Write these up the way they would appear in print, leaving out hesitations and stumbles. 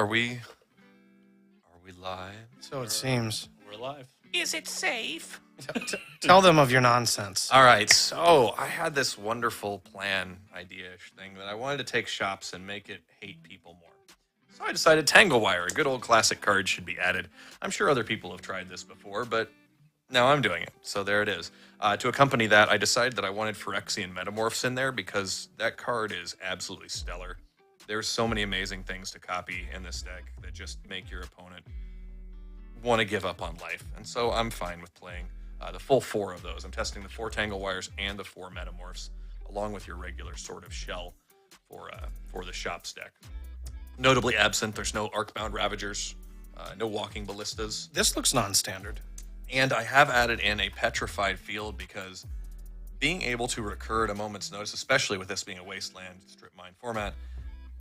Are we live? So it seems. We're live. Is it safe? Tell them of your nonsense. All right, so I had this wonderful plan idea-ish thing that I wanted to take shops and make it hate people more. So I decided Tanglewire, a good old classic card, should be added. I'm sure other people have tried this before, but now I'm doing it. So there it is. To accompany that, I decided that I wanted Phyrexian Metamorphs in there because that card is absolutely stellar. There's so many amazing things to copy in this deck that just make your opponent want to give up on life. And so I'm fine with playing the full 4 of those. I'm testing the 4 Tanglewires and the 4 Metamorphs, along with your regular sort of shell for the Shops deck. Notably absent, there's no Arcbound Ravagers, no Walking Ballistas. This looks non-standard. And I have added in a Petrified Field because being able to recur at a moment's notice, especially with this being a Wasteland strip mine format,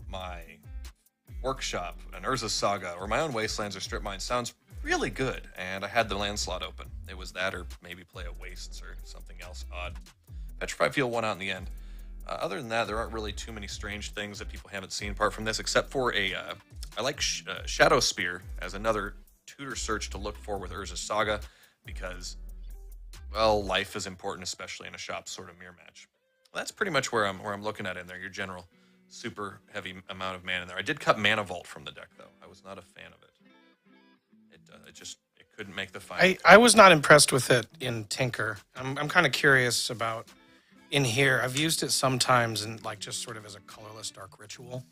my workshop, an Urza Saga, or my own Wastelands or strip mine sounds really good. And I had the land slot open. It was that or maybe play a Wastes or something else odd. Petrified Field won out in the end. Other than that, there aren't really too many strange things that people haven't seen apart from this, except for I like Shadow Spear as another tutor search to look for with Urza Saga because, well, life is important, especially in a shop sort of mirror match. Well, that's pretty much where I'm looking at in there. Your general super heavy amount of mana in there. I did cut Mana Vault from the deck though. I was not a fan of it. It couldn't make the final. I was not impressed with it in Tinker. I'm kind of curious about in here. I've used it sometimes in like just sort of as a colorless dark ritual,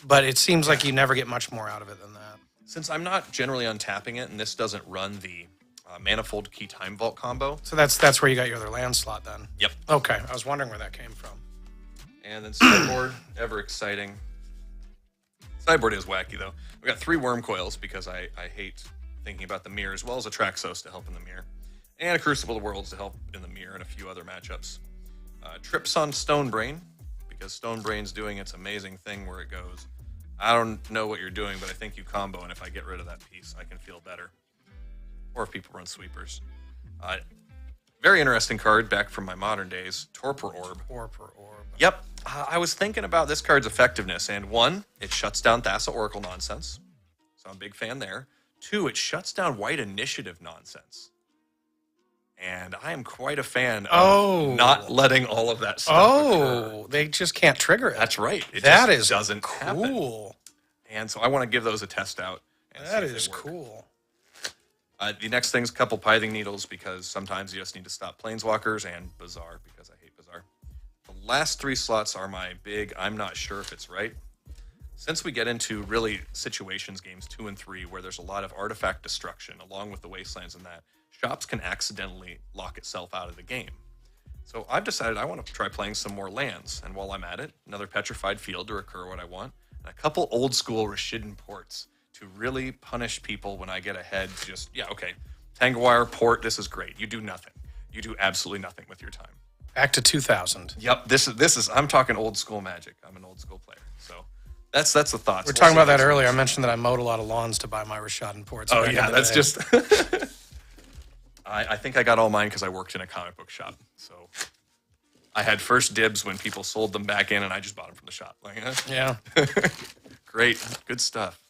but it seems like you never get much more out of it than that. Since I'm not generally untapping it, and this doesn't run the Manifold Key Time Vault combo. So that's where you got your other land slot then? Yep. Okay, I was wondering where that came from. And then sideboard, ever exciting. Sideboard is wacky though. We got 3 Worm Coils because I hate thinking about the mirror, as well as a Traxos to help in the mirror, and a Crucible of Worlds to help in the mirror, and a few other matchups. Trips on Stonebrain because Stonebrain's doing its amazing thing where it goes, I don't know what you're doing, but I think you combo, and if I get rid of that piece, I can feel better. Or if people run sweepers. Very interesting card back from my modern days, Torpor Orb. Torpor Orb. Yep. I was thinking about this card's effectiveness, and 1, it shuts down Thassa Oracle nonsense, so I'm a big fan there. 2, it shuts down white initiative nonsense. And I am quite a fan of not letting all of that stuff occur. They just can't trigger it. That's right. It that just is doesn't cool. happen. And so I want to give those a test out. And That see if is they work. cool. The next thing's a couple Pithing Needles because sometimes you just need to stop Planeswalkers, and Bazaar because I hate Bazaar. The last 3 slots are my big I'm not sure if it's right. Since we get into really situations games 2 and 3 where there's a lot of artifact destruction along with the Wastelands and that, shops can accidentally lock itself out of the game. So I've decided I want to try playing some more lands, and while I'm at it, another Petrified Field to recur what I want, and a couple old school Rashidan ports to really punish people when I get ahead. Just, yeah, okay, Tanglewire port, this is great. You do nothing. You do absolutely nothing with your time. Back to 2000. Yep, this is I'm talking old school Magic. I'm an old school player, so that's the thoughts. We were talking about that earlier. I mentioned that I mowed a lot of lawns to buy my Rashadan ports. Oh yeah, that's just. I think I got all mine because I worked in a comic book shop, so I had first dibs when people sold them back in, and I just bought them from the shop. Like, Yeah. Great, good stuff.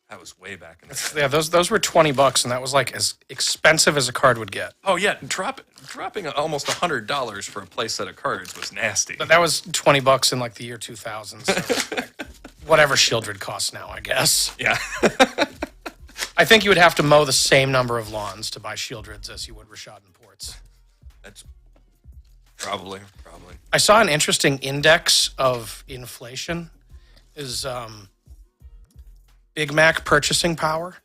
That was way back in the day. Yeah, those were $20, and that was like as expensive as a card would get. Oh yeah, dropping almost $100 for a play set of cards was nasty. But that was $20 in like the year 2000. So like, whatever Shieldred costs now, I guess. Yeah. I think you would have to mow the same number of lawns to buy Shieldreds as you would Rashadan ports. That's probably. I saw an interesting index of inflation. Is Big Mac purchasing power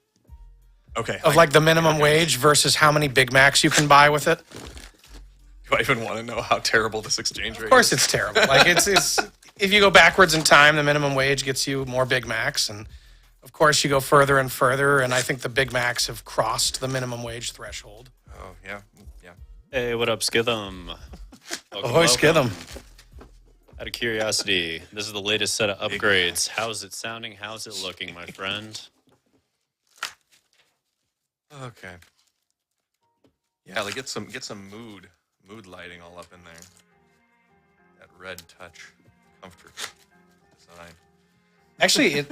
Okay. of like the minimum wage versus how many Big Macs you can buy with it. Do I even want to know how terrible this exchange rate is? Of course, it's terrible. Like it's if you go backwards in time, the minimum wage gets you more Big Macs, and of course you go further and further. And I think the Big Macs have crossed the minimum wage threshold. Oh yeah. Hey, what up, Skitham? Ahoy, Skitham. Out of curiosity, this is the latest set of upgrades. How's it sounding? How's it looking, my friend? Okay. Yeah, like get some mood lighting all up in there. That red touch, comfort, design. Actually,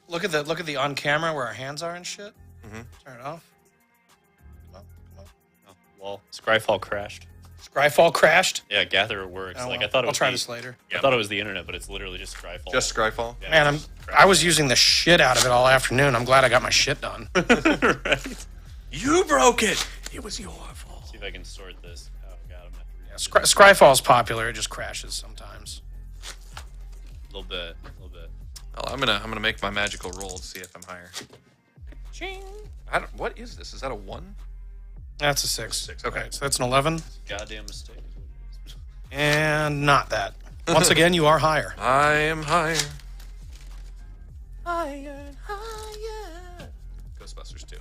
Look at the on camera where our hands are and shit. Mm-hmm. Turn it off. Come on. Oh, well, Scryfall crashed. Scryfall crashed. Yeah, Gatherer works. Oh, Like well. I thought it I'll was try this later. I thought it was the internet, but it's literally just Scryfall. Just Scryfall? Yeah, Man, just I was using the shit out of it all afternoon. I'm glad I got my shit done. right. You broke it. It was your fault. See if I can sort this. Oh god, I'm Yeah, Scryfall's popular. It just crashes sometimes. a little bit. Well, I'm gonna make my magical roll to see if I'm higher. Ching. What is this? Is that a 1? That's a 6. 6. Okay. So that's an 11. Goddamn mistake. And not that. Once again, you are higher. I am higher. Higher. Ghostbusters 2.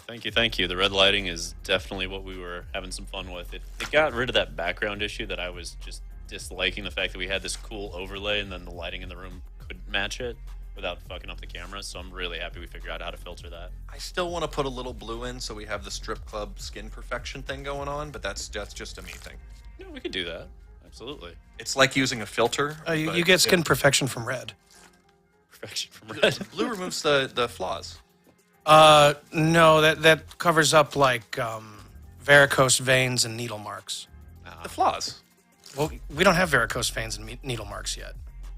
Thank you. The red lighting is definitely what we were having some fun with. It got rid of that background issue that I was just disliking, the fact that we had this cool overlay and then the lighting in the room couldn't match it without fucking up the camera. So I'm really happy we figured out how to filter that. I still want to put a little blue in so we have the strip club skin perfection thing going on, but that's just a me thing. Yeah, we could do that. Absolutely. It's like using a filter. You get skin perfection from red. Perfection from red. Blue removes the flaws. No, that covers up like varicose veins and needle marks. The flaws. Well, we don't have varicose veins and needle marks yet.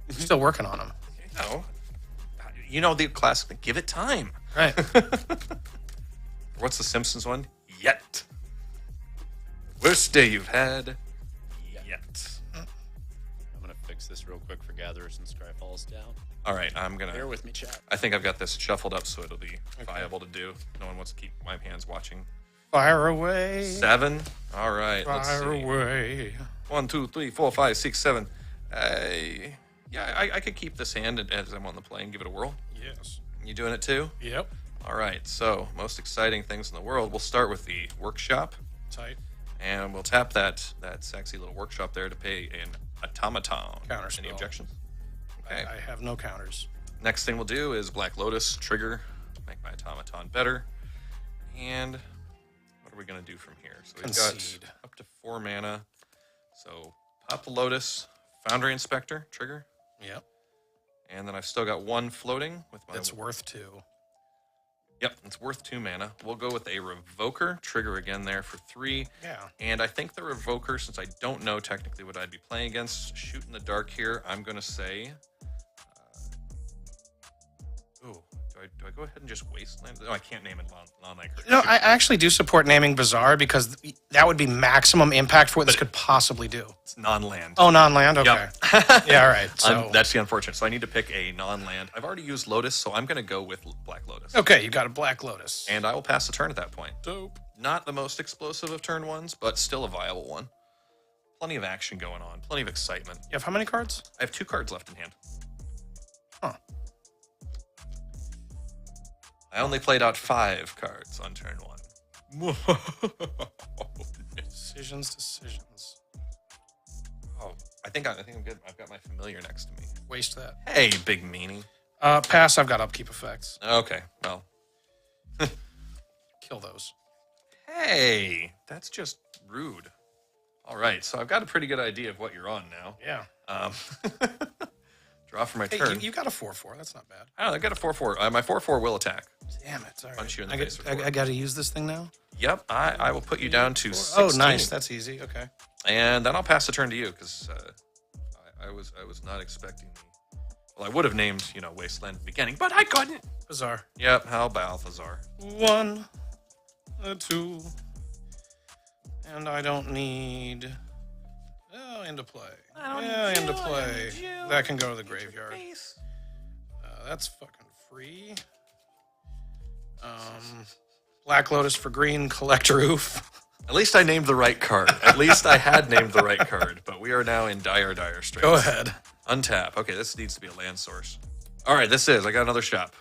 We're still working on them. No. You know the classic, give it time. Right. What's the Simpsons one? Yet. Worst day you've had. Yet. I'm going to fix this real quick for Gatherers and Scryfall's down. All right, I'm going to... Bear with me, chat. I think I've got this shuffled up so it'll be viable to do. No one wants to keep my hands watching. Fire away. 7. All right, let's Fire see. away. 1, 2, 3, 4, 5, 6, 7. I could keep this hand as I'm on the plane. Give it a whirl. Yes. You doing it too? Yep. All right. So most exciting things in the world. We'll start with the workshop, Tight. and we'll tap that sexy little workshop there to pay an automaton. Counterspell. Any objections? Okay. I have no counters. Next thing we'll do is Black Lotus trigger, make my automaton better, and what are we gonna do from here? So we've Concede. got up to 4 mana. So pop the Lotus, Foundry Inspector trigger. Yep. And then I've still got 1 floating with my... That's worth 2. Yep, it's worth 2 mana. We'll go with a Revoker, trigger again there for 3. Yeah. And I think the Revoker, since I don't know technically what I'd be playing against, shoot in the dark here, I'm going to say... do I go ahead and just Wasteland? No, I can't name it non-like. No, I actually do support naming Bazaar because that would be maximum impact for what this could possibly do. It's non-land. Oh, non-land? Okay. Yep. Yeah, all right. So That's the unfortunate. So I need to pick a non-land. I've already used Lotus, so I'm going to go with Black Lotus. okay, you got a Black Lotus. And I will pass the turn at that point. Dope. Not the most explosive of turn ones, but still a viable one. Plenty of action going on. Plenty of excitement. You have how many cards? I have 2 cards left in hand. Huh. I only played out 5 cards on turn 1. Decisions. Oh, I think I'm good. I've got my familiar next to me. Waste that. Hey, big meanie. Pass, I've got upkeep effects. Okay, well. Kill those. Hey, that's just rude. All right, so I've got a pretty good idea of what you're on now. Yeah. Draw for my Hey, turn. you got a 4/4. That's not bad. Oh, I got a 4/4. My 4/4 will attack. Damn it. All right. Punch you in the face with I got to use this thing now? Yep, I will put you down to 16. Oh, nice. That's easy. Okay. And then I'll pass the turn to you because I was not expecting the... Well, I would have named, Wasteland at the beginning, but I couldn't. Bazaar. Yep, how Balthazar. 1, 2, and I don't need... Oh, into play. Into play. That can go to the graveyard. That's fucking free. Black Lotus for green, collect roof. At least I named the right card. At least I had named the right card, but we are now in dire straits. Go ahead. Untap. Okay, this needs to be a land source. All right, I got another shop.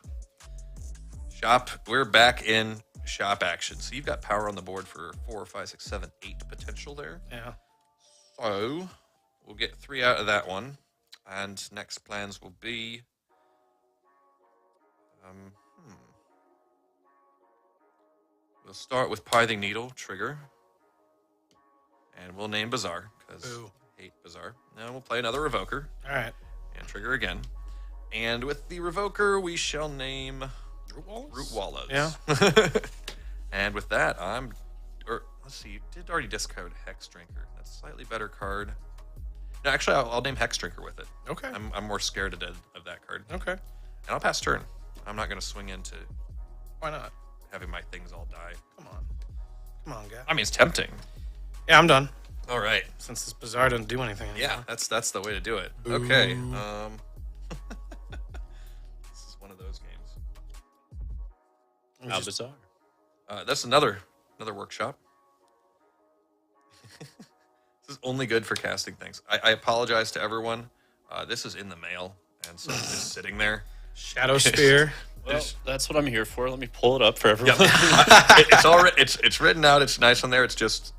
We're back in shop action. So you've got power on the board for 4, 5, 6, 7, 8 potential there. Yeah. So we'll get 3 out of that one. And next plans will be... We'll start with Pithing Needle, trigger. And we'll name Bazaar, because I hate Bazaar. Now we'll play another Revoker. All right. And trigger again. And with the Revoker, we shall name Root Wallows? Root Wallows. Yeah. And with that, let's see, you did already discard Hex Drinker. That's a slightly better card. No, actually, I'll name Hex Drinker with it. Okay. I'm more scared of that card. Okay. And I'll pass turn. I'm not going to swing into Why not? having my things all die. Come on, guy. I mean, it's tempting. Yeah, I'm done. All right. Since this Bazaar doesn't do anything anymore. Yeah, that's the way to do it. Okay. This is one of those games. How bizarre. That's another workshop. This is only good for casting things. I apologize to everyone. This is in the mail, and so it's just sitting there. Shadow Spear. Well, that's what I'm here for. Let me pull it up for everyone. Yep. It's written out. It's nice on there. It's just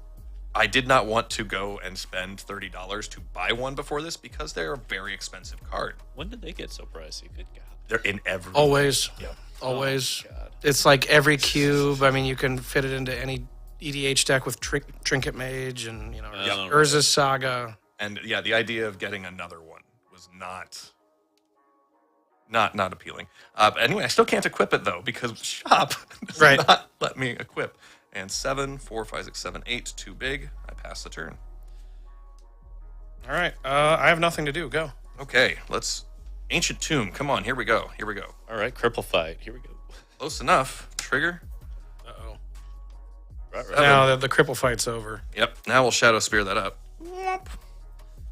I did not want to go and spend $30 to buy one before this because they're a very expensive card. When did they get so pricey? Good God. They're in every Always. Yep. Always. Oh, God. It's like every cube. I mean, you can fit it into any EDH deck with Trinket Mage and, Oh, Urza Saga. And yeah, the idea of getting another one was not appealing. But anyway, I still can't equip it though because shop does not let me equip. And 7, 4, 5, 6, 7, 8, too big. I pass the turn. All right. I have nothing to do. Go. Okay, let's Ancient Tomb. Come on, here we go. All right, Cripple Fight. Here we go. Close enough. Trigger. Uh-oh. Right. Now the cripple fight's over. Yep. Now we'll Shadow Spear that up.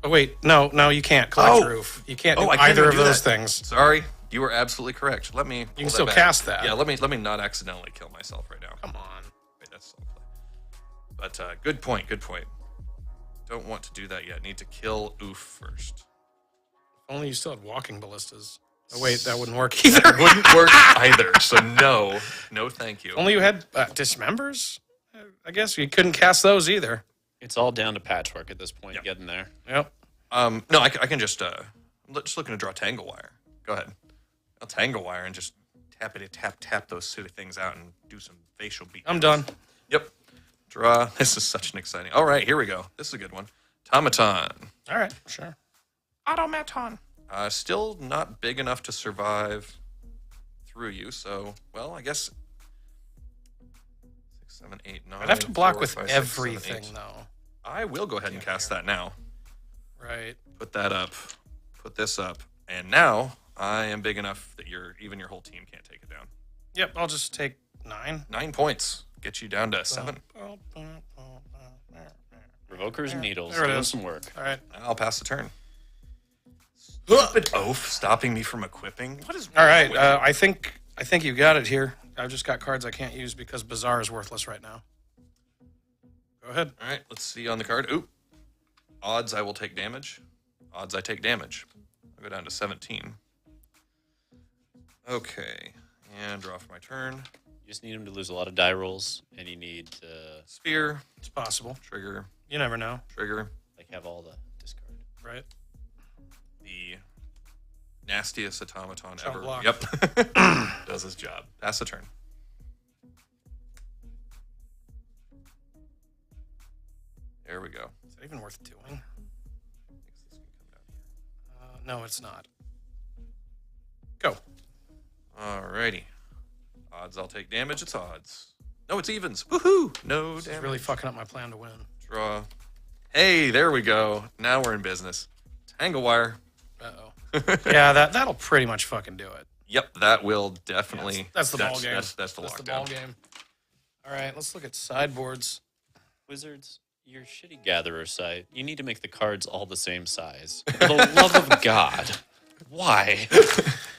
Oh, wait. No, you can't collect Roof. You can't do I can't either even of do those that. things. Sorry, you were absolutely correct. Let me. You pull can that still back. cast that. Yeah. Let me not accidentally kill myself right now. Come on. Wait, that's still play. But good point. Don't want to do that yet. Need to kill Oof first. Only you still had walking ballistas. Oh, wait, that wouldn't work either. It wouldn't work either. So no, thank you. Only you had Dismembers? I guess you couldn't cast those either. It's all down to patchwork at this point. Yep. Getting there. Yep. No, I can just. I'm just looking to draw Tanglewire. Go ahead. I'll Tanglewire and just tap those silly things out and do some facial beat. I'm done. Yep. Draw. This is such an exciting. All right, here we go. This is a good one. Automaton. All right, sure. Automaton. Still not big enough to survive through you. So, well, I guess 6, 7, 8, 9. I'd have to block 4, with 5, 6, 7, everything, 8. though. I will go ahead and cast that now. Right. Put that up. Put this up. And now I am big enough that even your whole team can't take it down. Yep, I'll just take 9. 9 points. Get you down to 7. Revokers and Needles. There it Doing is. some work. All right. I'll pass the turn. Stupid oaf stopping me from equipping. What is All wrong right. with you? I think you got it here. I've just got cards I can't use because Bazaar is worthless right now. Go ahead. All right, let's see on the card. Oop. Odds I will take damage. Odds I take damage. I'll go down to 17. Okay. And draw for my turn. You just need him to lose a lot of die rolls, and you need to Spear. It's possible. Trigger. You never know, Trigger. have all the discard. right? The nastiest automaton Jump ever. block. Yep. Does his job. Pass the turn. There we go. Is that even worth doing? This can come down here. No, it's not. Go. Alrighty. Odds I'll take damage. It's odds. No, it's evens. Woohoo! No This is damage. really fucking up my plan to win. Draw. Hey, there we go. Now we're in business. Tanglewire. Uh-oh. Yeah, that'll pretty much fucking do it. Yep, that will definitely. That's the ball game. That's the That's lockdown. the ball game. All right, let's look at sideboards. Wizards, your shitty gatherer site. You need to make the cards all the same size. For the love of God. Why?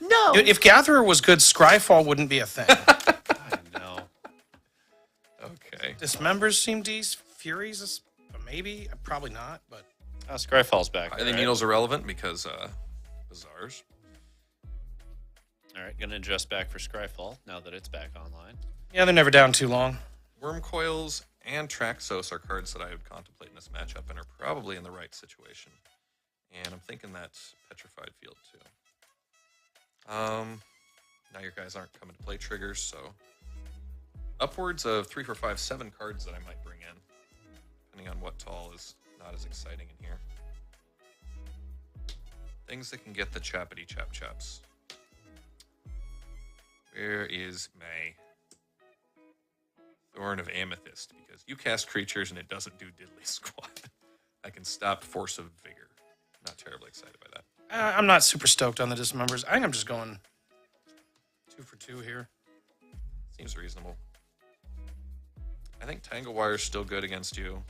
No. If Gatherer was good, Scryfall wouldn't be a thing. I know. Okay. Dismembers seem decent. Furies, maybe. Probably not, but Scryfall's back. I think right? Needle's irrelevant because Bazaars. All right, gonna adjust back for Scryfall now that it's back online. yeah, they're never down too long. Worm Coils and Traxos are cards that I would contemplate in this matchup and are probably in the right situation. And I'm thinking that's Petrified Field too. Now your guys aren't coming to play triggers, so upwards of 3, 4, 5, 7 cards that I might bring in, depending on what tall is not as exciting in here. Things that can get the choppity chop chops. Where is my Thorn of Amethyst? Because you cast creatures and it doesn't do diddly squat. I can stop Force of Vigor. Not terribly excited by that. I'm not super stoked on the dismembers. I think I'm just going 2 for 2 here. Seems reasonable. I think Tanglewire is still good against you.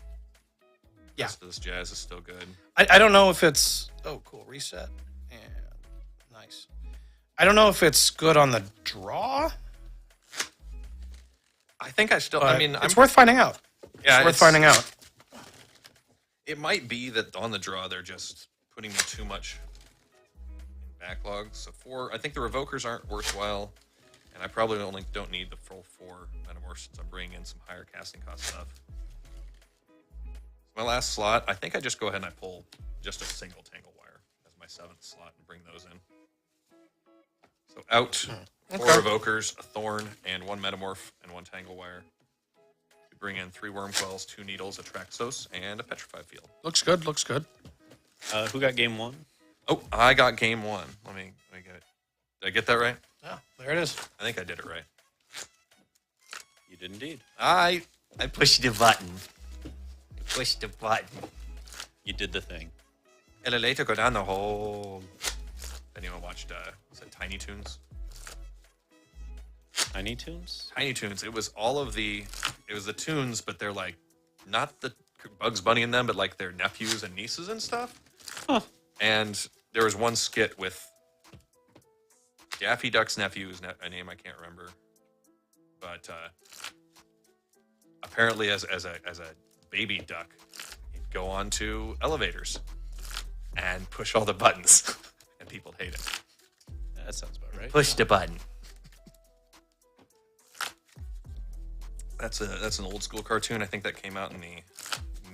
Yeah. Rest of this jazz is still good. I don't know if it's... Oh, cool. Reset. And nice. I don't know if it's good on the draw. I think I still... I mean, it's worth finding out. Yeah, it's worth finding out. It might be that on the draw they're just putting me too much in backlogs. So 4... I think the Revokers aren't worthwhile. And I probably don't need the full 4 Metamorph since I'm bringing in some higher casting cost stuff. My last slot, I think I just go ahead and I pull just a single Tanglewire as my 7th slot and bring those in. So out 4 Revokers, a Thorn, and 1 Metamorph, and 1 Tanglewire. We bring in 3 Wormquells, 2 Needles, a Traxos, and a Petrified Field. Looks good, looks good. Who got game 1? Oh, I got game 1. Let me get it. Did I get that right? Yeah, there it is. I think I did it right. You did indeed. I pushed the button. Push the button. You did the thing. And I later go down the hole. Anyone watched was it Tiny Toons? Tiny Toons? Tiny Toons. It was the Toons, but they're like not the Bugs Bunny in them, but like their nephews and nieces and stuff. Huh. And there was one skit with Daffy Duck's nephew, whose a name I can't remember, but apparently as a baby duck, he'd go onto elevators and push all the buttons, and people hate it. That sounds about right. Push the button. That's an old school cartoon. I think that came out in the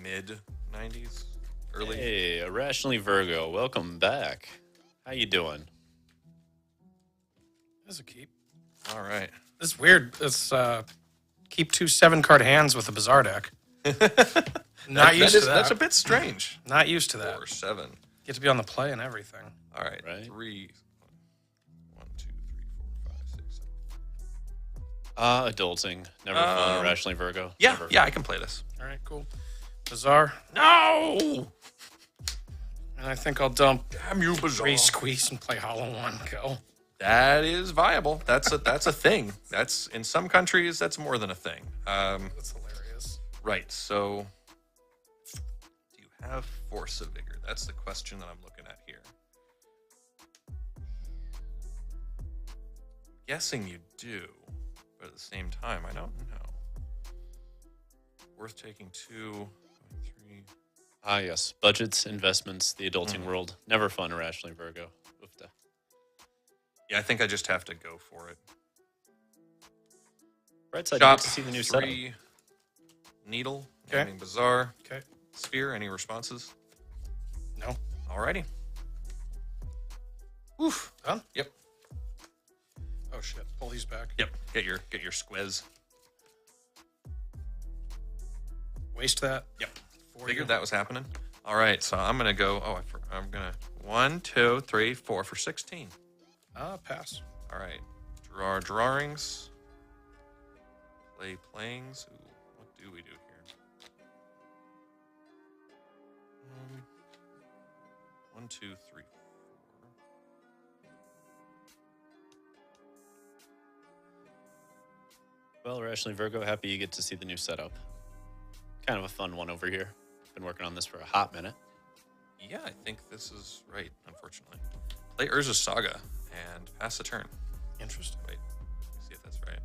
mid '90s, early. Hey, Irrationally Virgo, welcome back. How you doing? That's a keep. All right. It's weird. It's keep 2 7-card hands with a Bizarre deck. Not used to that. That's a bit strange. Not used to that. 4, 7. Get to be on the play and everything. All right. Right. 3. 1, 2, 3, 4, 5, 6, 7. Adulting. Never fun. Irrationally Virgo. Yeah, Never yeah, fun. I can play this. All right, cool. Bizarre. No! And I think I'll dump Damn you, Bizarre. 3 Squeeze and play Hollow 1. Go. That is viable. That's a thing. That's in some countries. That's more than a thing. That's hilarious. Right. So, do you have Force of Vigor? That's the question that I'm looking at here. Guessing you do, but at the same time, I don't know. Worth taking 2, 3. Ah, yes. Budgets, investments, the adulting world. Never fun, Irrationally Virgo. Oofta. Yeah, I think I just have to go for it. Right side, you Shop get to see the new 3 setup. Needle. Okay. Naming Bizarre. Okay. Sphere. Any responses? No. Alrighty. Oof. Done? Yep. Oh, shit. Pull these back. Yep. Get your squiz. Waste that. Yep. For Figured you. that was happening. All right, so I'm gonna go. I'm gonna 1, 2, 3, 4 for 16. Pass. All right, draw our drawings. Play playings. Ooh, what do we do here? 1, 2, 3, 4. Well, Irrationally Virgo, happy you get to see the new setup. Kind of a fun one over here. Been working on this for a hot minute. Yeah, I think this is right. Unfortunately, play Urza Saga and pass the turn. Interesting. Wait, let me see if that's right.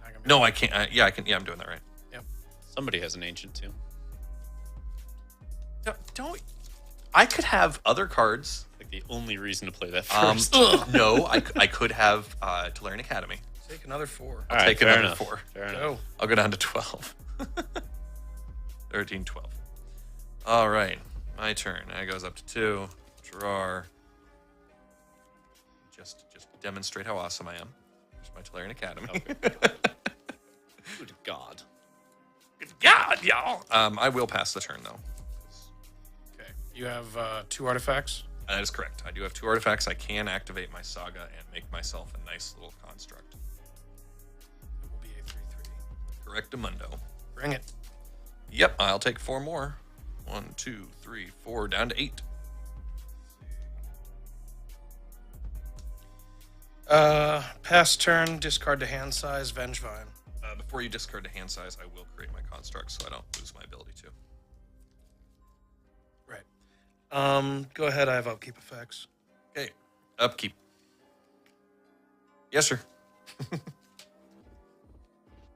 Not gonna be- No, I can't. Yeah, I can. Yeah, I'm doing that right. Yep. Somebody has an ancient too. Don't. I could have other cards. Like the only reason to play that Um, first. no, I could have Tolarian Academy. Take another 4. All right, take fair another enough. 4. Fair enough. Go. I'll go down to 12. 13, 12. All right, my turn. That goes up to 2. Draw. Just demonstrate how awesome I am. Here's my Tolarian Academy. Okay. Good God. Good God, y'all. I will pass the turn though. Okay. You have 2 artifacts. That is correct. I do have 2 artifacts. I can activate my Saga and make myself a nice little construct. It will be a 3/3. Correctamundo. Bring it. Yep, I'll take 4 more. 1, 2, 3, 4, down to 8. Pass turn, discard to hand size, Vengevine. Before you discard to hand size, I will create my construct so I don't lose my ability to. Right. Go ahead, I have upkeep effects. Okay, upkeep. Yes, sir.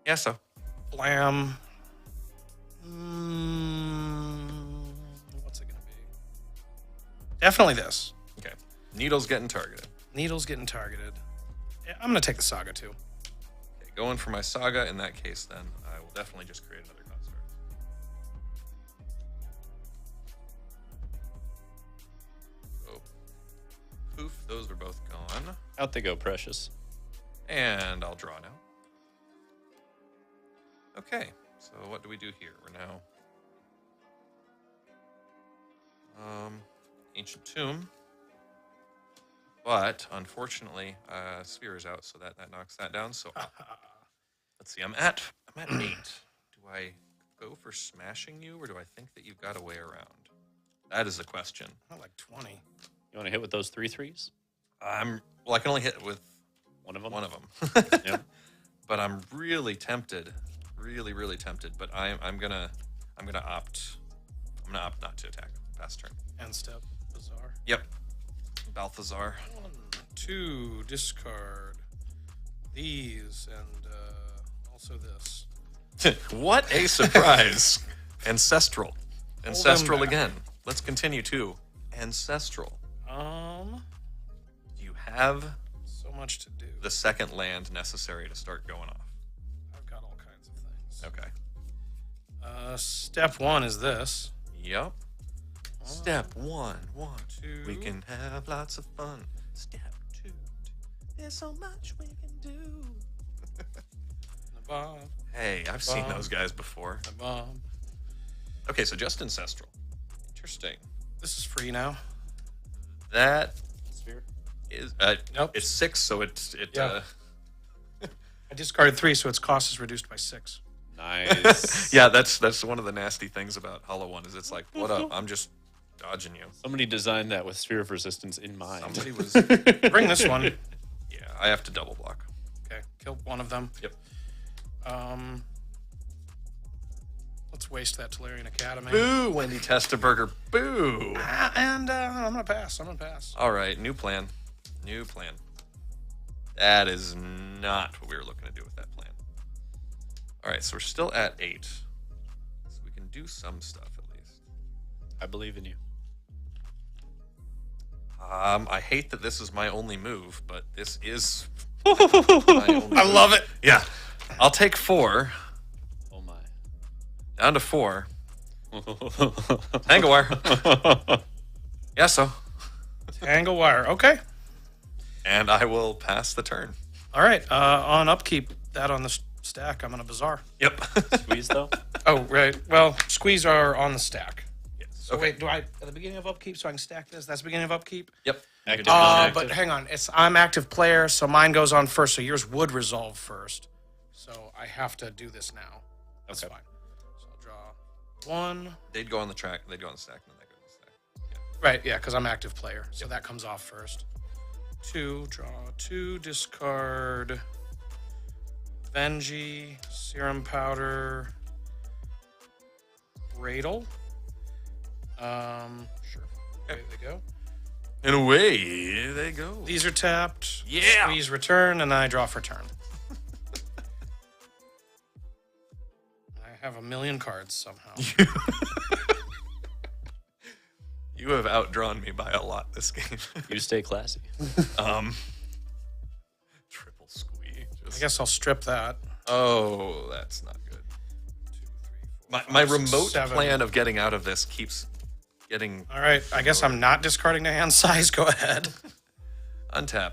Yes, sir. Blam. What's it going to be? Definitely this. Okay, Needle's getting targeted. Needle's getting targeted. Yeah, I'm going to take the Saga, too. Okay, going for my Saga. In that case, then, I will definitely just create another construct. Oh. Poof, those are both gone. Out they go, precious. And I'll draw now. Okay, so what do we do here? We're now... Ancient Tomb. But, unfortunately, Sphere is out, so that knocks that down. So, let's see, I'm at 8. Do I go for smashing you, or do I think that you've got a way around? That is the question. Not like 20. You want to hit with those 3/3s? Well, I can only hit with One of them? one of them. Yeah. But I'm really tempted. Really, really tempted. But I'm gonna opt. I'm gonna opt not to attack him. Pass turn. End step. Bizarre. Yep. Balthazar. 1, 2, discard these, and also this. What a surprise! Ancestral. Ancestral back. again. Let's continue to Ancestral. Do you have So much to do. the second land necessary to start going off? I've got all kinds of things. Okay. Step 1 is this. Yep. Step 1, 1, 2. we can have lots of fun. Step 2, there's so much we can do. The bomb. Hey, I've seen those guys before. The bomb. Okay, so just Ancestral. Interesting. This is free now. That Sphere? is Nope. it's 6, so Yeah. I discarded 3, so its cost is reduced by 6. Nice. yeah, that's one of the nasty things about Hollow One is it's like, what up? I'm just dodging you. Somebody designed that with Sphere of Resistance in mind. Somebody was Bring this one. Yeah, I have to double block. Okay, kill one of them. Yep. Let's waste that Tolarian Academy. Boo, Wendy Testaburger. Boo. And I'm gonna pass. All right, new plan. New plan. That is not what we were looking to do with that plan. All right, so we're still at 8. So we can do some stuff at least. I believe in you. I hate that this is my only move, but this is my only I move. love it. Yeah. I'll take 4. Oh my. Down to 4. Tanglewire. Yeah, so. Tanglewire. Okay. And I will pass the turn. All right. On upkeep, that on the stack, I'm gonna Bazaar. Yep. Squeeze, though? Oh, right. Well, squeeze are on the stack. Yes. So wait, do I at the beginning of upkeep so I can stack this? That's the beginning of upkeep. Yep. Active. But hang on, I'm active player, so mine goes on first. So yours would resolve first. So I have to do this now. That's Okay. fine. So I'll draw 1. They'd go on the track. They'd go on the stack, and then they go on the stack. Yeah. Right, yeah, because I'm active player, so that comes off first. 2, draw 2, discard Vengie, Serum Powder, Radle. Sure. There they go. And away they go. These are tapped. Yeah. Squeeze return, and I draw for turn. I have a million cards somehow. You have outdrawn me by a lot this game. You stay classy. Triple squee. I guess I'll strip that. Oh, that's not good. 2, 3, 4, My 5, 6, remote 7. plan of getting out of this keeps getting All right, I guess I'm not discarding the hand size. Go ahead. untap.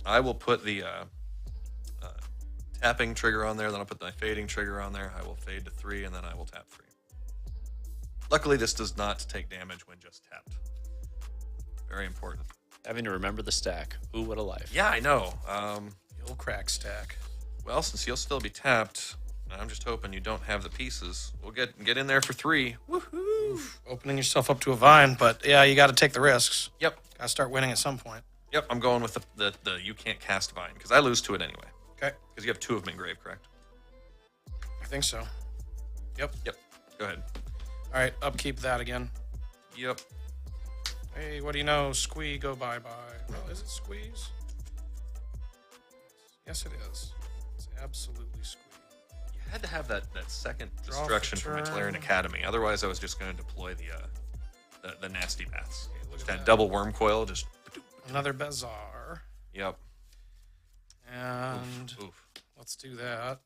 I will put the tapping trigger on there, then I'll put my fading trigger on there. I will fade to 3, and then I will tap 3. Luckily, this does not take damage when just tapped. Very important. Having to remember the stack. Ooh, what a life. Yeah, I know. The old crack stack. Well, since you'll still be tapped, I'm just hoping you don't have the pieces. We'll get in there for 3. Woohoo! Opening yourself up to a vine, but yeah, you got to take the risks. Yep. Got to start winning at some point. Yep, I'm going with the you can't cast vine, because I lose to it anyway. Okay. Because you have 2 of them in grave, correct? I think so. Yep. Yep. Go ahead. All right, upkeep that again. Yep. Hey, what do you know? Squee, go bye-bye. Oh, is it squeeze? Yes, it is. It's absolutely squee. You had to have that second Draw for destruction from the turn. Tolarian Academy. Otherwise, I was just going to deploy the nasty bats. Okay, look Just at that that. double worm coil. Just. Another bazaar. Yep. And Oof. let's do that.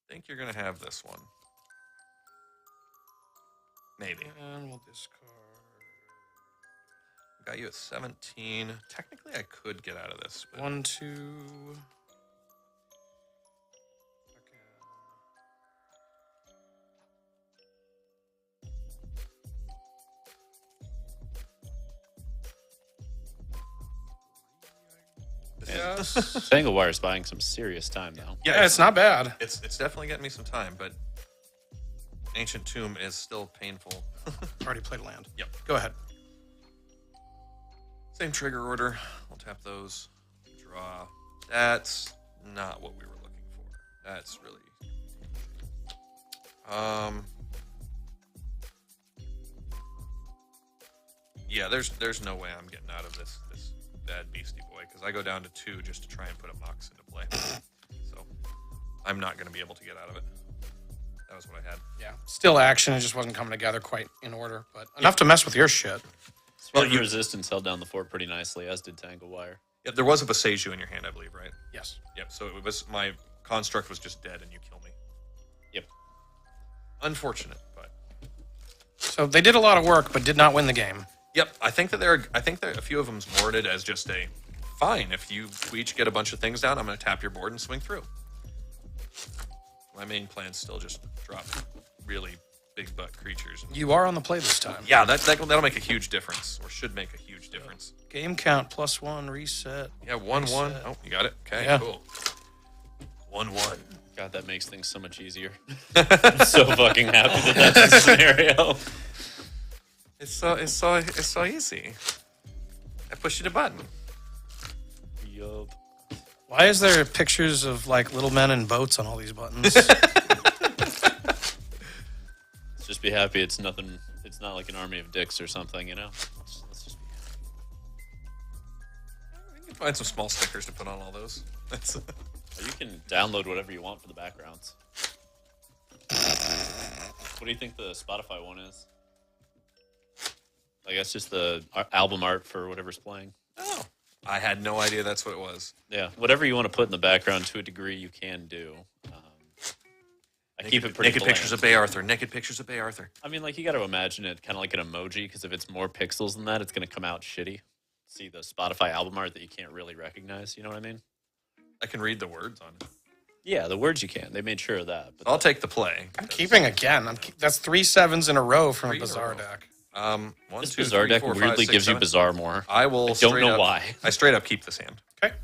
Think you're going to have this one. Maybe. And we'll discard. Got you at 17. Technically, I could get out of this. But 1, 2. Yes. Tanglewire's buying some serious time now. Yeah, it's not bad. It's definitely getting me some time, but Ancient Tomb is still painful. Already played a land. Yep. Go ahead. Same trigger order. We'll tap those. Draw. That's not what we were looking for. That's really. Yeah, there's no way I'm getting out of this bad beastie boy, because I go down to 2 just to try and put a Mox into play. So I'm not going to be able to get out of it. That was what I had. Yeah. Still action. It just wasn't coming together quite in order, but enough to mess with your shit. Sword Resistance held down the fort pretty nicely, as did Tanglewire. Yeah, there was a Boseiju in your hand, I believe, right? Yes. Yep. So it was my construct was just dead, and you kill me. Yep. Unfortunate, but So they did a lot of work, but did not win the game. yep. I think that a few of them's worded as just a fine. If you each get a bunch of things down, I'm going to tap your board and swing through. My main plan's still just drop really big butt creatures. You are on the play this time. Yeah, that'll make a huge difference, or should make a huge difference. Game count +1, reset. Yeah, 1/1. Oh, you got it. Okay, Yeah. cool. 1/1. God, that makes things so much easier. I'm so fucking happy that that's the scenario. It's so easy. I push you the button. Yup. Why is there pictures of like little men in boats on all these buttons? Let's just be happy it's nothing. It's not like an army of dicks or something, you know? Let's just be happy. You can find some small stickers to put on all those. That's You can download whatever you want for the backgrounds. What do you think the Spotify one is? Like, that's just the album art for whatever's playing. oh, I had no idea that's what it was. Yeah, whatever you want to put in the background to a degree, you can do. I keep it pretty naked bland. pictures of Bay Arthur. Naked pictures of Bay Arthur. I mean, like, you got to imagine it kind of like an emoji, because if it's more pixels than that, it's going to come out shitty. See the Spotify album art that you can't really recognize, you know what I mean? I can read the words on it. Yeah, the words you can. They made sure of that. But I'll take the play. I'm keeping again. That's 3 7s in a row from a 3 in a Bazaar row. deck. 1, this 2, Bizarre 3, deck 4, 5, weirdly 6, gives you 7. Bizarre more. I will. don't know why. I straight up keep this hand. Okay.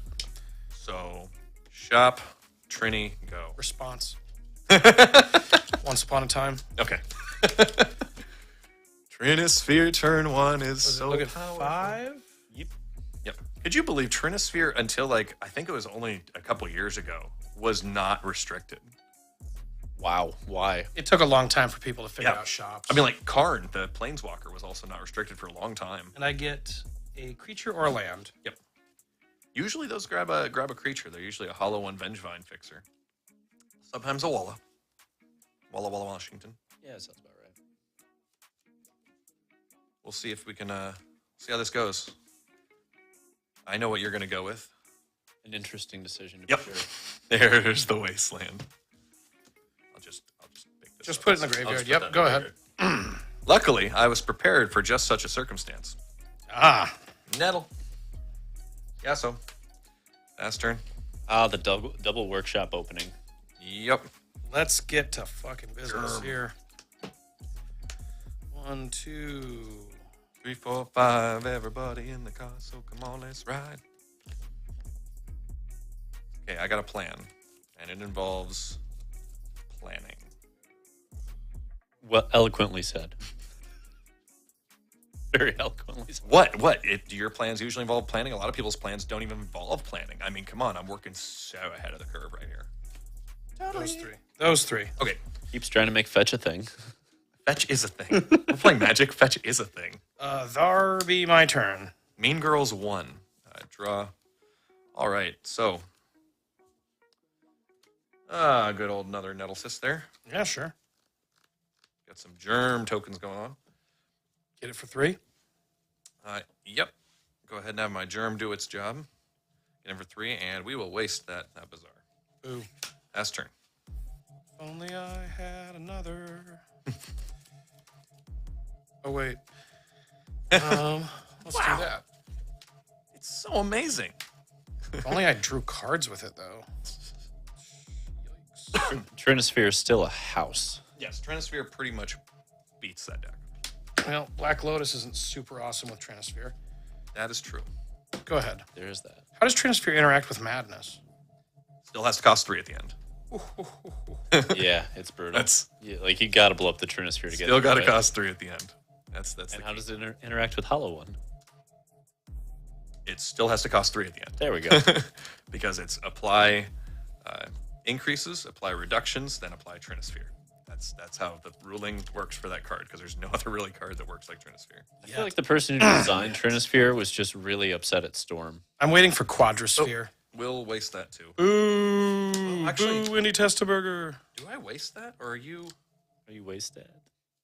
So, shop, Trini, go. Response. Once upon a time. Okay. Trinisphere turn 1 is so Look at powerful. 5. Yep. Could you believe Trinisphere until like I think it was only a couple years ago was not restricted? Wow, why? It took a long time for people to figure Yeah. out shops. I mean, like Karn, the Planeswalker, was also not restricted for a long time. and I get a creature or land. Yep. Usually those grab a creature. They're usually a Hollow One Vengevine fixer. Sometimes a Walla. Walla Walla Washington. Yeah, that sounds about right. We'll see if we can see how this goes. I know what you're going to go with. An interesting decision to Yep. be sure. There's the Wasteland. I'll just pick this Just up. put it in the I'll graveyard. just put Yep, that go in the ahead. graveyard. Luckily, I was prepared for just such a circumstance. Ah. Nettle. Yeah, so. Fast turn. Ah, the double workshop opening. Yep. Let's get to fucking business Grr. here. 1, 2. 3, 4, 5, everybody in the car, so come on, let's ride. Okay, I got a plan, and it involves planning. Well, eloquently said. Very eloquently said. What? Do your plans usually involve planning? A lot of people's plans don't even involve planning. I mean, come on, I'm working so ahead of the curve right here. Those three. Okay, Keeps trying to make fetch a thing. fetch is a thing. We're playing Magic. Fetch is a thing. Thar be my turn. Mean Girls 1. Draw. All right, so. Good old another Nettlesys there. Yeah, sure. Got some germ tokens going on. Get it for 3. Yep. Go ahead and have my germ do its job. Get him for 3, and we will waste that. Not bizarre. Ooh. Last turn. If only I had another. Oh, wait. Let's do that. It's so amazing. If only I drew cards with it, though. Yikes. Trinisphere is still a house. Yes, Trinisphere pretty much beats that deck. Well, Black Lotus isn't super awesome with Trinisphere. That is true. Go ahead. There's that. How does Trinisphere interact with Madness? Still has to cost 3 at the end. Yeah, it's brutal. That's like you got to blow up the Trinisphere to get. still got to it. cost 3 at the end. That's. And the how key. does it interact with Hollow One? It still has to cost 3 at the end. There we go. Because it's apply increases, apply reductions, then apply Trinisphere. That's how the ruling works for that card, because there's no other really card that works like Trinisphere. I feel like the person who designed Trinisphere was just really upset at Storm. I'm waiting for Quadrosphere. We'll waste that too. Ooh, actually- boo, Winnie Testaburger. Do I waste that, or are you? Are you wasted?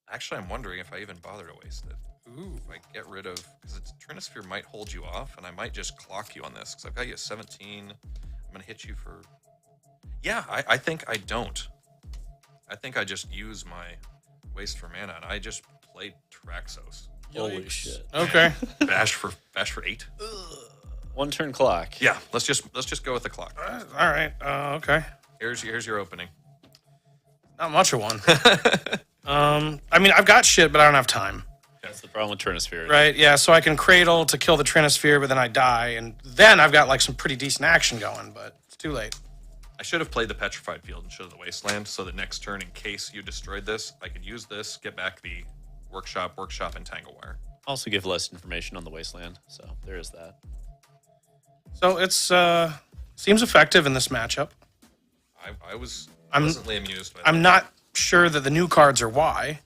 Actually, I'm wondering if I even bother to waste it. Ooh. If I get rid of, because Trinisphere might hold you off, and I might just clock you on this, because I've got you at 17. I'm going to hit you for... Yeah, I think I don't. I think I just use my waste for mana, and I just play Traxos. Holy Yikes. shit. Okay. Bash for 8. 1 turn clock. Yeah, let's just go with the clock. All right. Okay. Here's your opening. Not much of one. I mean, I've got shit, but I don't have time. That's the problem with Trinisphere. Right? Yeah, so I can Cradle to kill the Trinisphere, but then I die, and then I've got like some pretty decent action going, but it's too late. I should have played the Petrified Field instead of the Wasteland, so that next turn, in case you destroyed this, I could use this, get back the Workshop, and Tanglewire. Also give less information on the Wasteland, so there is that. So it's seems effective in this matchup. I was pleasantly amused by that. I'm not sure that the new cards are why.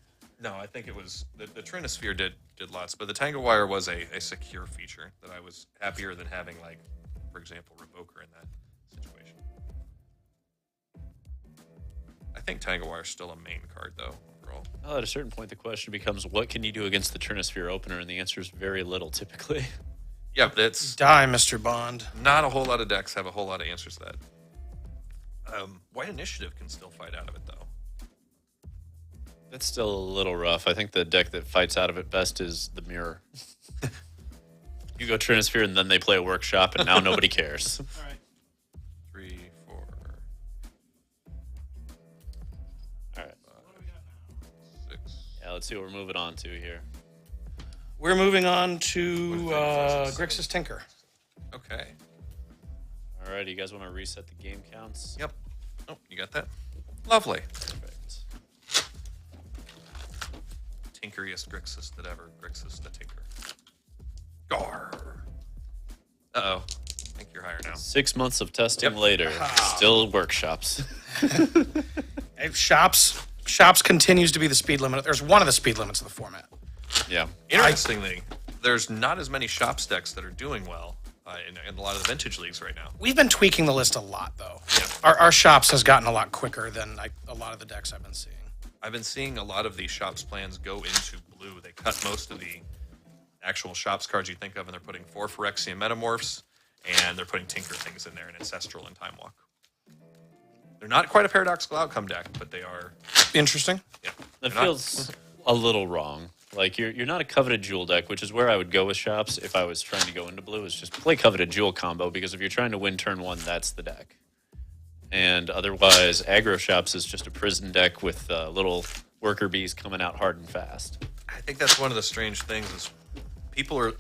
No, I think it was the Trinisphere did lots, but the Tanglewire was a secure feature that I was happier than having, like, for example, Revoker in that situation. I think Tanglewire is still a main card, though, overall. Well, at a certain point, the question becomes, what can you do against the Trinisphere opener? And the answer is very little, typically. Yeah, but it's Die, Mr. Bond. not a whole lot of decks have a whole lot of answers to that. White Initiative can still fight out of it, though. That's still a little rough. I think the deck that fights out of it best is the Mirror. You go Trinisphere, and then they play a Workshop, and now nobody cares. All right. 3, 4, All right. 6. Yeah, let's see what we're moving on to here. We're moving on to What Grixis Tinker. Okay. All right, you guys want to reset the game counts? Yep. Oh, you got that? Lovely. Perfect. Tinkeriest Grixis that ever. Grixis the Tinker. Gar. Uh-oh. I think you're higher now. 6 months of testing Yep. later, still Workshops. Hey, Shops continues to be the speed limit. There's one of the speed limits of the format. Yeah. Interestingly, there's not as many Shops decks that are doing well in a lot of the vintage leagues right now. We've been tweaking the list a lot, though. Yeah. Our Shops has gotten a lot quicker than a lot of the decks I've been seeing. I've been seeing a lot of these Shops plans go into blue. They cut most of the actual Shops cards you think of, and they're putting 4 Phyrexian Metamorphs, and they're putting Tinker things in there, and Ancestral and Time Walk. They're not quite a paradoxical outcome deck, but they are. Interesting. Yeah, That they're not- feels a little wrong. Like, you're not a Coveted Jewel deck, which is where I would go with Shops if I was trying to go into blue, is just play Coveted Jewel combo, because if you're trying to win turn 1, that's the deck. And otherwise, Aggro Shops is just a prison deck with little worker bees coming out hard and fast. I think that's one of the strange things is people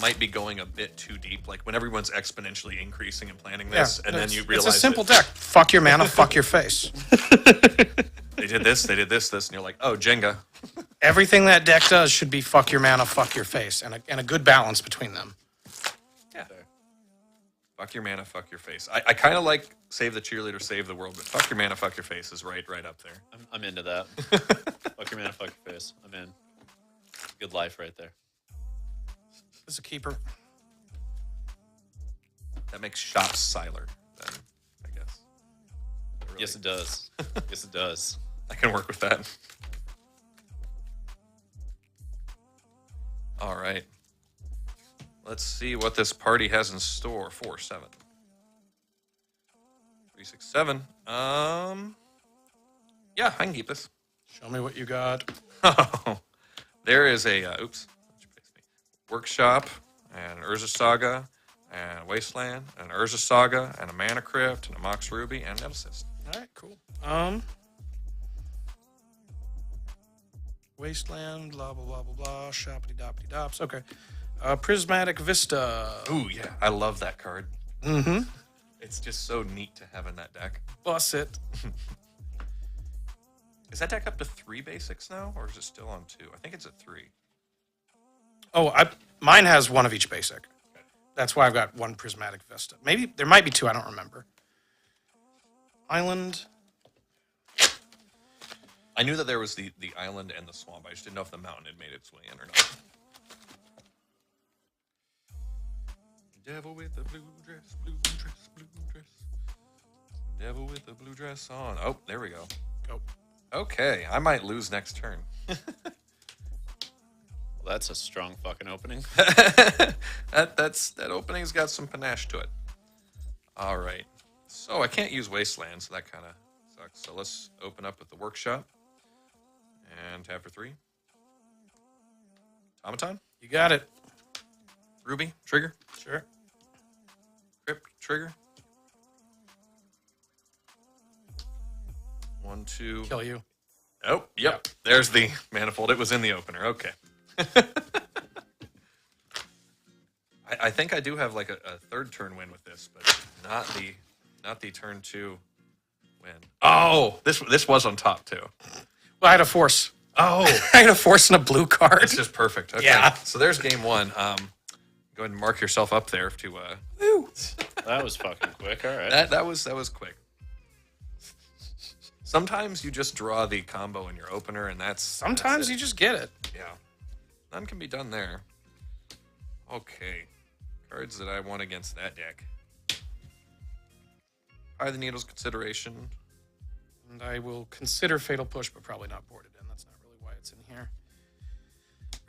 might be going a bit too deep. Like when everyone's exponentially increasing and planning this, and then you realize it's a simple deck. Fuck your mana, fuck your face. They did this, and you're like, oh, Jenga. Everything that deck does should be fuck your mana, fuck your face, and a good balance between them. Yeah. Fuck your mana, fuck your face. I kind of like save the cheerleader, save the world, but fuck your mana, fuck your face is right up there. I'm into that. Fuck your mana, fuck your face. I'm in. Good life right there. This is a keeper. That makes shops Siler, then, I guess. Really, Yes, it does. Yes, it does. I can work with that. All right. Let's see what this party has in store. 4, 7. 3, 6, 7. Yeah, I can keep this. Show me what you got. Oh, there is a Workshop, and Urza Saga, and Wasteland, and Urza Saga, and a Mana Crypt, and a Mox Ruby, and an Assist. All right, cool. Wasteland, blah, blah, blah, blah, blah, shoppity-doppity-dops. Okay. Prismatic Vista. Ooh, yeah. I love that card. Mm-hmm. It's just so neat to have in that deck. Boss it. Is that deck up to 3 basics now, or is it still on 2? I think it's at 3. Oh, mine has one of each basic. Okay. That's why I've got one Prismatic Vista. Maybe there might be 2. I don't remember. Island. I knew that there was the island and the swamp. I just didn't know if the mountain had made its way in or not. Devil with the blue dress, blue dress, blue dress. Devil with the blue dress on. Oh, there we go. Go. Okay, I might lose next turn. Well, that's a strong fucking opening. that opening's got some panache to it. All right. So I can't use Wasteland, so that kind of sucks. So let's open up with the Workshop. And tab for 3. Automaton. You got it. Ruby. Trigger. Sure. Crypt. Trigger. 1, 2. Kill you. Oh, yep. There's the manifold. It was in the opener. Okay. I think I do have like a third turn win with this, but not the turn 2 win. Oh, this was on top too. Well, I had a force. Oh, I had a force and a blue card. it's just perfect. Okay. Yeah. So there's game 1. Go ahead and mark yourself up there to. Woo. That was fucking quick. All right. That was quick. Sometimes you just draw the combo in your opener, and Sometimes that's you just get it. Yeah. None can be done there. Okay. Cards that I want against that deck. Eye the Needle's Consideration. And I will consider Fatal Push, but probably not boarded in. That's not really why it's in here.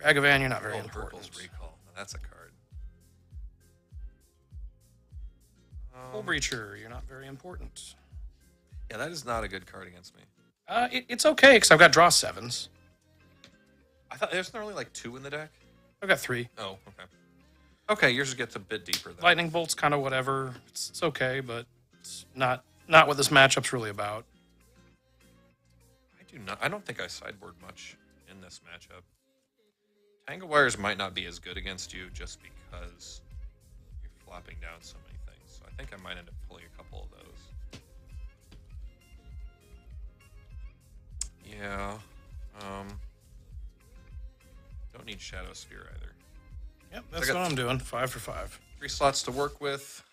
Ragavan, you're not very important. Purple's Recall. Now that's a card. Full Breacher, you're not very important. Yeah, that is not a good card against me. It's okay, because I've got draw 7s. I thought there's not only like 2 in the deck. I've got 3. Oh, okay. Okay, yours gets a bit deeper then. Lightning Bolt's kind of whatever. It's okay, but it's not what this matchup's really about. I don't think I sideboard much in this matchup. Tanglewires might not be as good against you just because you're flopping down so many things. So I think I might end up pulling a couple of those. Yeah. Don't need Shadow Sphere either. Yep, that's what I'm doing. 5 for 5. 3 slots to work with.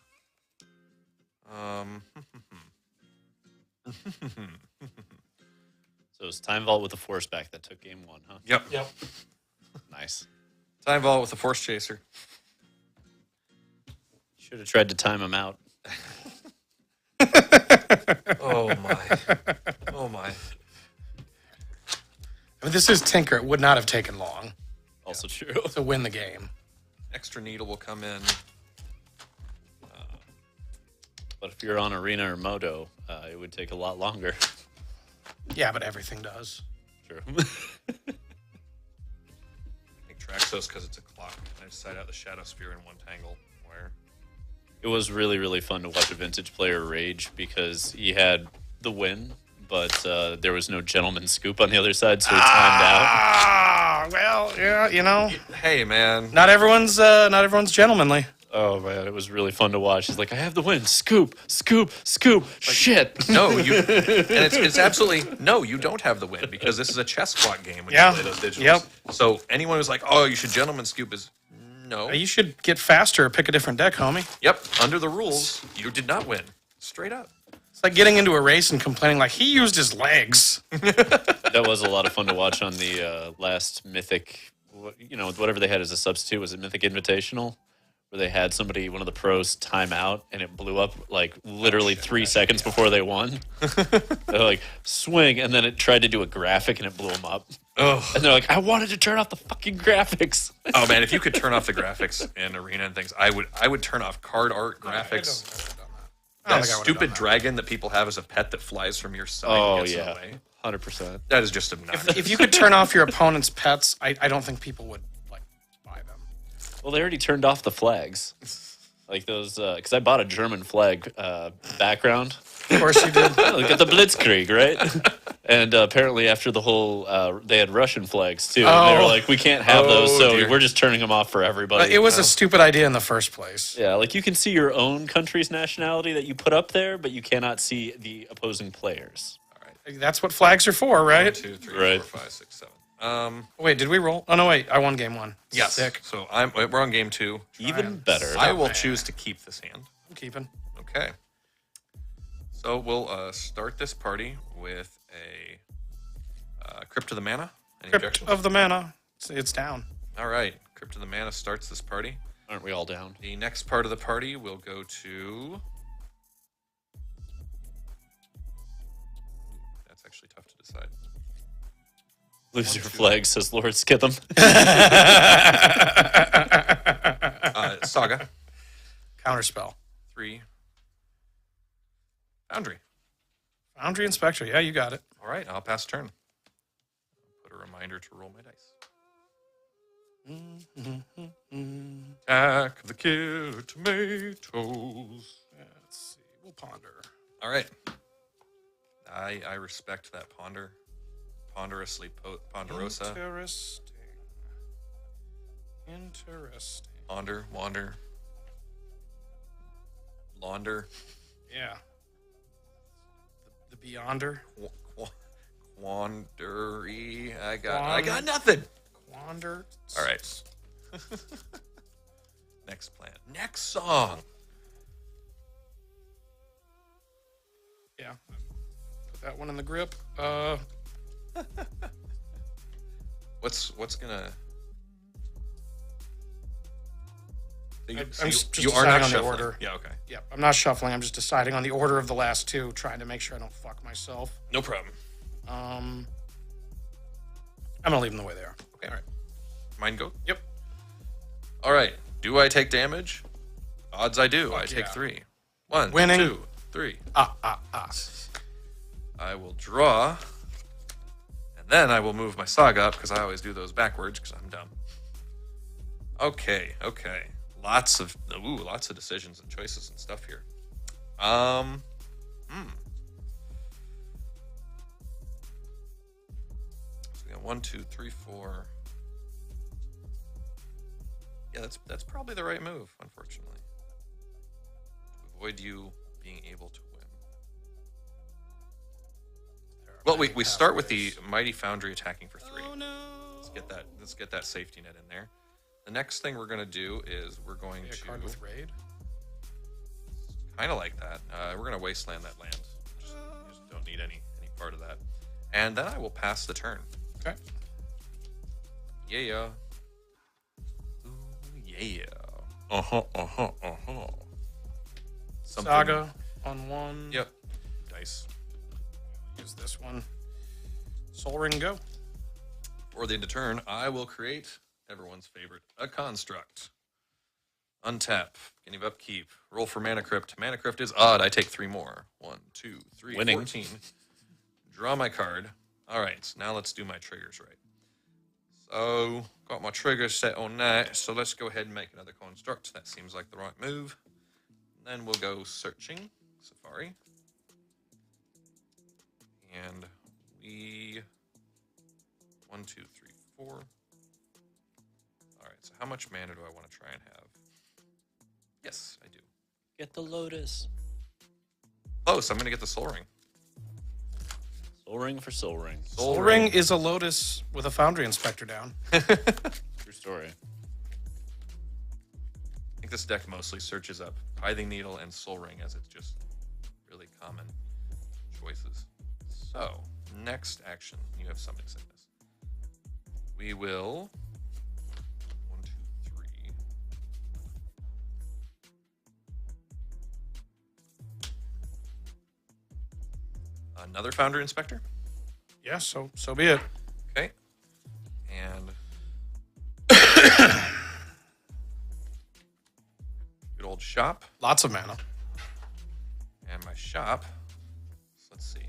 So it was Time Vault with the Force back that took game 1, huh? Yep. Nice. Time Vault with the Force Chaser. Should have tried to time him out. Oh my. I mean, this is Tinker. It would not have taken long Also true. to win the game. Extra Needle will come in. But if you're on Arena or Moto, it would take a lot longer. Yeah, but everything does. True. Take Traxos because it's a clock. I just side out the Shadow Sphere in one Tangle. Where It was really, really fun to watch a vintage player rage because he had the win, but there was no gentleman scoop on the other side, so he timed out. well, yeah, you know, Hey, man. not everyone's gentlemanly. Oh man, it was really fun to watch. He's like, I have the win. Scoop, scoop, scoop. Shit. No, and it's absolutely no. You don't have the win because this is a chess clock game when Yeah. you play those digitals. Yep. So anyone who's like, "Oh, you should gentleman scoop," is no. You should get faster or pick a different deck, homie. Yep. Under the rules, you did not win. Straight up. It's like getting into a race and complaining like he used his legs. That was a lot of fun to watch on the last Mythic, whatever they had as a substitute. Was it Mythic Invitational? Where they had somebody, one of the pros, time out, and it blew up like literally 3 seconds before they won. They're like, swing, and then it tried to do a graphic, and it blew them up. Oh. And they're like, I wanted to turn off the fucking graphics. Oh man, if you could turn off the graphics in Arena and things, I would turn off card art graphics. That stupid dragon that people have as a pet that flies from your side. Oh, and gets yeah. away. 100%. That is just obnoxious. If you could turn off your opponent's pets, I don't think people would like buy them. Well, they already turned off the flags. Like those, because I bought a German flag background. Of course you did. Look at the Blitzkrieg, right? And apparently after the whole, they had Russian flags too. And they were Oh. like, we can't have those, so dear. we're just turning them off for everybody. It was a stupid idea in the first place. Yeah, like you can see your own country's nationality that you put up there, but you cannot see the opposing players. That's what flags are for, 1, right? 2, 3, Right. 4, 5, 6, 7. Wait, did we roll? Oh, no, wait. I won game one. Yes. Sick. So we're on game 2. Even better. I will choose to keep this hand. I'm keeping. Okay. So we'll start this party with a Crypt of the Mana. Any Crypt objections? of the Mana. It's down. All right. Crypt of the Mana starts this party. Aren't we all down? The next part of the party will go to... That's actually tough to decide. Lose your flag, says Lord Skitham. Saga. Counterspell. 3. Foundry. Foundry Inspector. Yeah, you got it. All right. I'll pass turn. Put a reminder to roll my dice. Attack of the killer tomatoes. Let's see. We'll ponder. All right. I respect that ponderosa. Interesting. Ponder, wander, launder, Yeah. The Beyonder. quandery. I got nothing. Wander. All right. Next plan. Next song. Yeah. Put that one in the grip. What's gonna? I'm just you are not deciding on the shuffling. order. Yeah. Okay. Yeah, I'm not shuffling. I'm just deciding on the order of the last two, trying to make sure I don't fuck myself. No problem. I'm gonna leave them the way they are. Okay. All right. Mine go. Yep. All right. Do I take damage? Odds I do. I take yeah. 3. 1, Winning. 2, 3. Ah. I will draw, and then I will move my Saga up because I always do those backwards because I'm dumb. Okay. Lots of decisions and choices and stuff here. So we got 1, 2, 3, 4. Yeah, that's probably the right move, unfortunately. To avoid you being able to win. Well, we start with the Mighty Foundry attacking for 3. Oh no! Let's get that safety net in there. The next thing we're going to do is we're going A to card with raid. kind of like that. We're going to wasteland that land. You just don't need any part of that. And then I will pass the turn. Okay. Yeah. Ooh, yeah. Something. Saga on one. Yep. Dice. Use this one. Soul Ring, go. For the end of turn, I will create everyone's favorite, a construct. Untap. Beginning of upkeep. Roll for Mana Crypt. Mana Crypt is odd. I take 3 more. 1, 2, 3, Winning. 14. Draw my card. All right, now let's do my triggers right. So, got my triggers set on that. So let's go ahead and make another construct. That seems like the right move. Then we'll go searching. Safari. And we... 1, 2, 3, 4. So how much mana do I want to try and have? Yes, I do. Get the Lotus. Close. I'm going to get the Soul Ring. Soul Ring for Soul Ring. Soul Ring is a Lotus with a Foundry Inspector down. True story. I think this deck mostly searches up Tithing Needle and Soul Ring as it's just really common choices. So, next action. You have Summoning Sickness. We will... 1, 2, 3. Another Foundry Inspector. Yeah, so be it. Okay. And... good old shop. Lots of mana. And my shop. So let's see.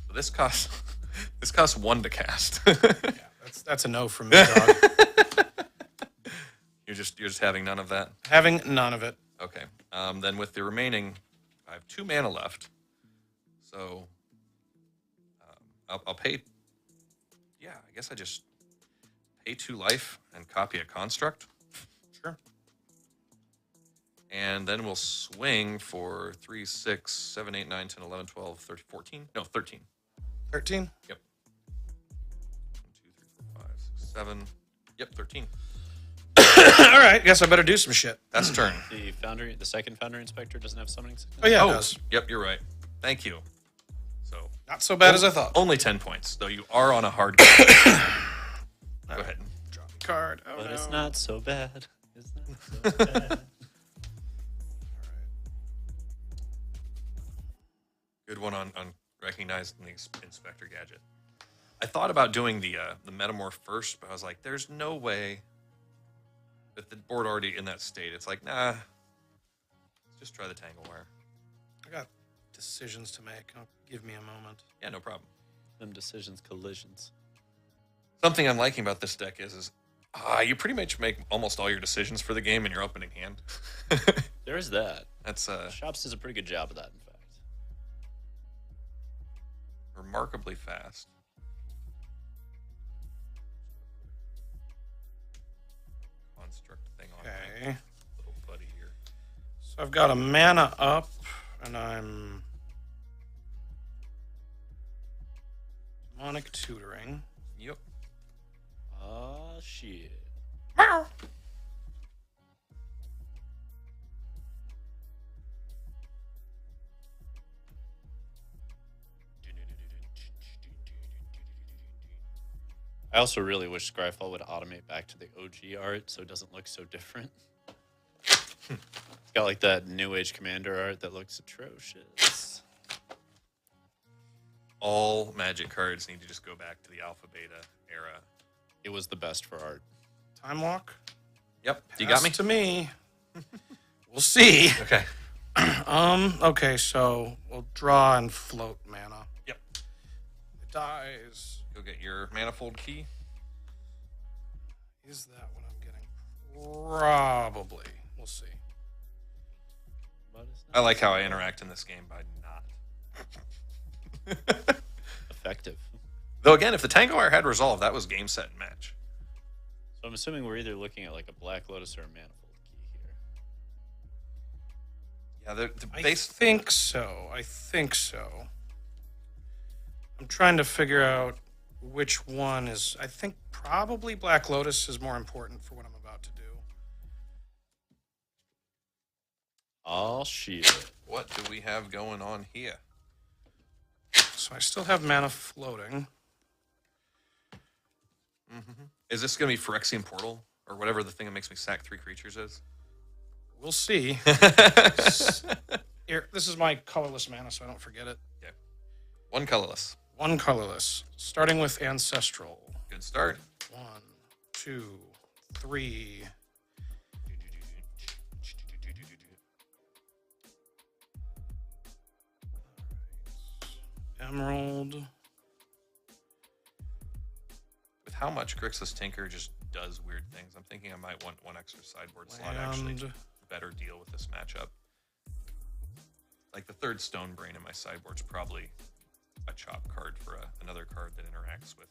So this costs 1 to cast. Yeah, that's a no from me, dog. You're just having none of that. Having none of it. Okay. Then with the remaining, I have 2 mana left. So I'll pay. Yeah, I guess I just pay 2 life and copy a construct. Sure. And then we'll swing for 3, 6, 7, 8, 9, 10, 11, 12, 13, 14. No, 13. 13? Yep. 1, 2, 3, 4, 5, 6, 7. Yep, 13. All right, guess I better do some shit. That's turn. The second Foundry Inspector doesn't have Summoning Sickness? Oh, yeah, it does. Yep, you're right. Thank you. So Not so bad as I thought. only 10 points, though you are on a hard game. Go ahead. Draw the card. Oh, But no. it's not so bad. It's not so bad. Good one on recognizing the Inspector gadget. I thought about doing the Metamorph first, but I was like, there's no way with the board already in that state. It's like, nah, let's just try the Tanglewire. I got decisions to make. Give me a moment. Yeah, no problem. Them decisions, collisions. Something I'm liking about this deck is you pretty much make almost all your decisions for the game in your opening hand. There's that. That's Shops does a pretty good job of that, in fact. remarkably fast. Construct thing on my Okay. little buddy here. So I've got a mana up, and I'm demonic tutoring. Yep. Oh, shit. Meow. I also really wish Scryfall would automate back to the OG art so it doesn't look so different. It's got like that New Age Commander art that looks atrocious. All Magic cards need to just go back to the Alpha Beta era. It was the best for art. Time walk. Yep. You got me? Pass to me. We'll see. Okay. Okay, so we'll draw and float mana. Yep. It dies. Go get your manifold key. Is that what I'm getting? Probably. We'll see. But it's I like how I interact in this game by not. effective. Though again, if the Tanglewire had resolve, that was game, set, and match. So I'm assuming we're either looking at like a Black Lotus or a Manifold Key here. Yeah, the I base. think so. I think so. I'm trying to figure out which one is. I think probably Black Lotus is more important for what I'm about to do. Oh, shit. What do we have going on here? So I still have mana floating. Is this going to be Phyrexian Portal or whatever the thing that makes me sack 3 creatures is? We'll see. Here, this is my colorless mana, so I don't forget it. Okay. 1 colorless. 1 colorless, starting with Ancestral. Good start. 1, 2, 3. Emerald. With how much Grixis Tinker just does weird things, I'm thinking I might want 1 extra sideboard slot actually to better deal with this matchup. Like the 3rd Stone Brain in my sideboard's probably a chop card for another card that interacts with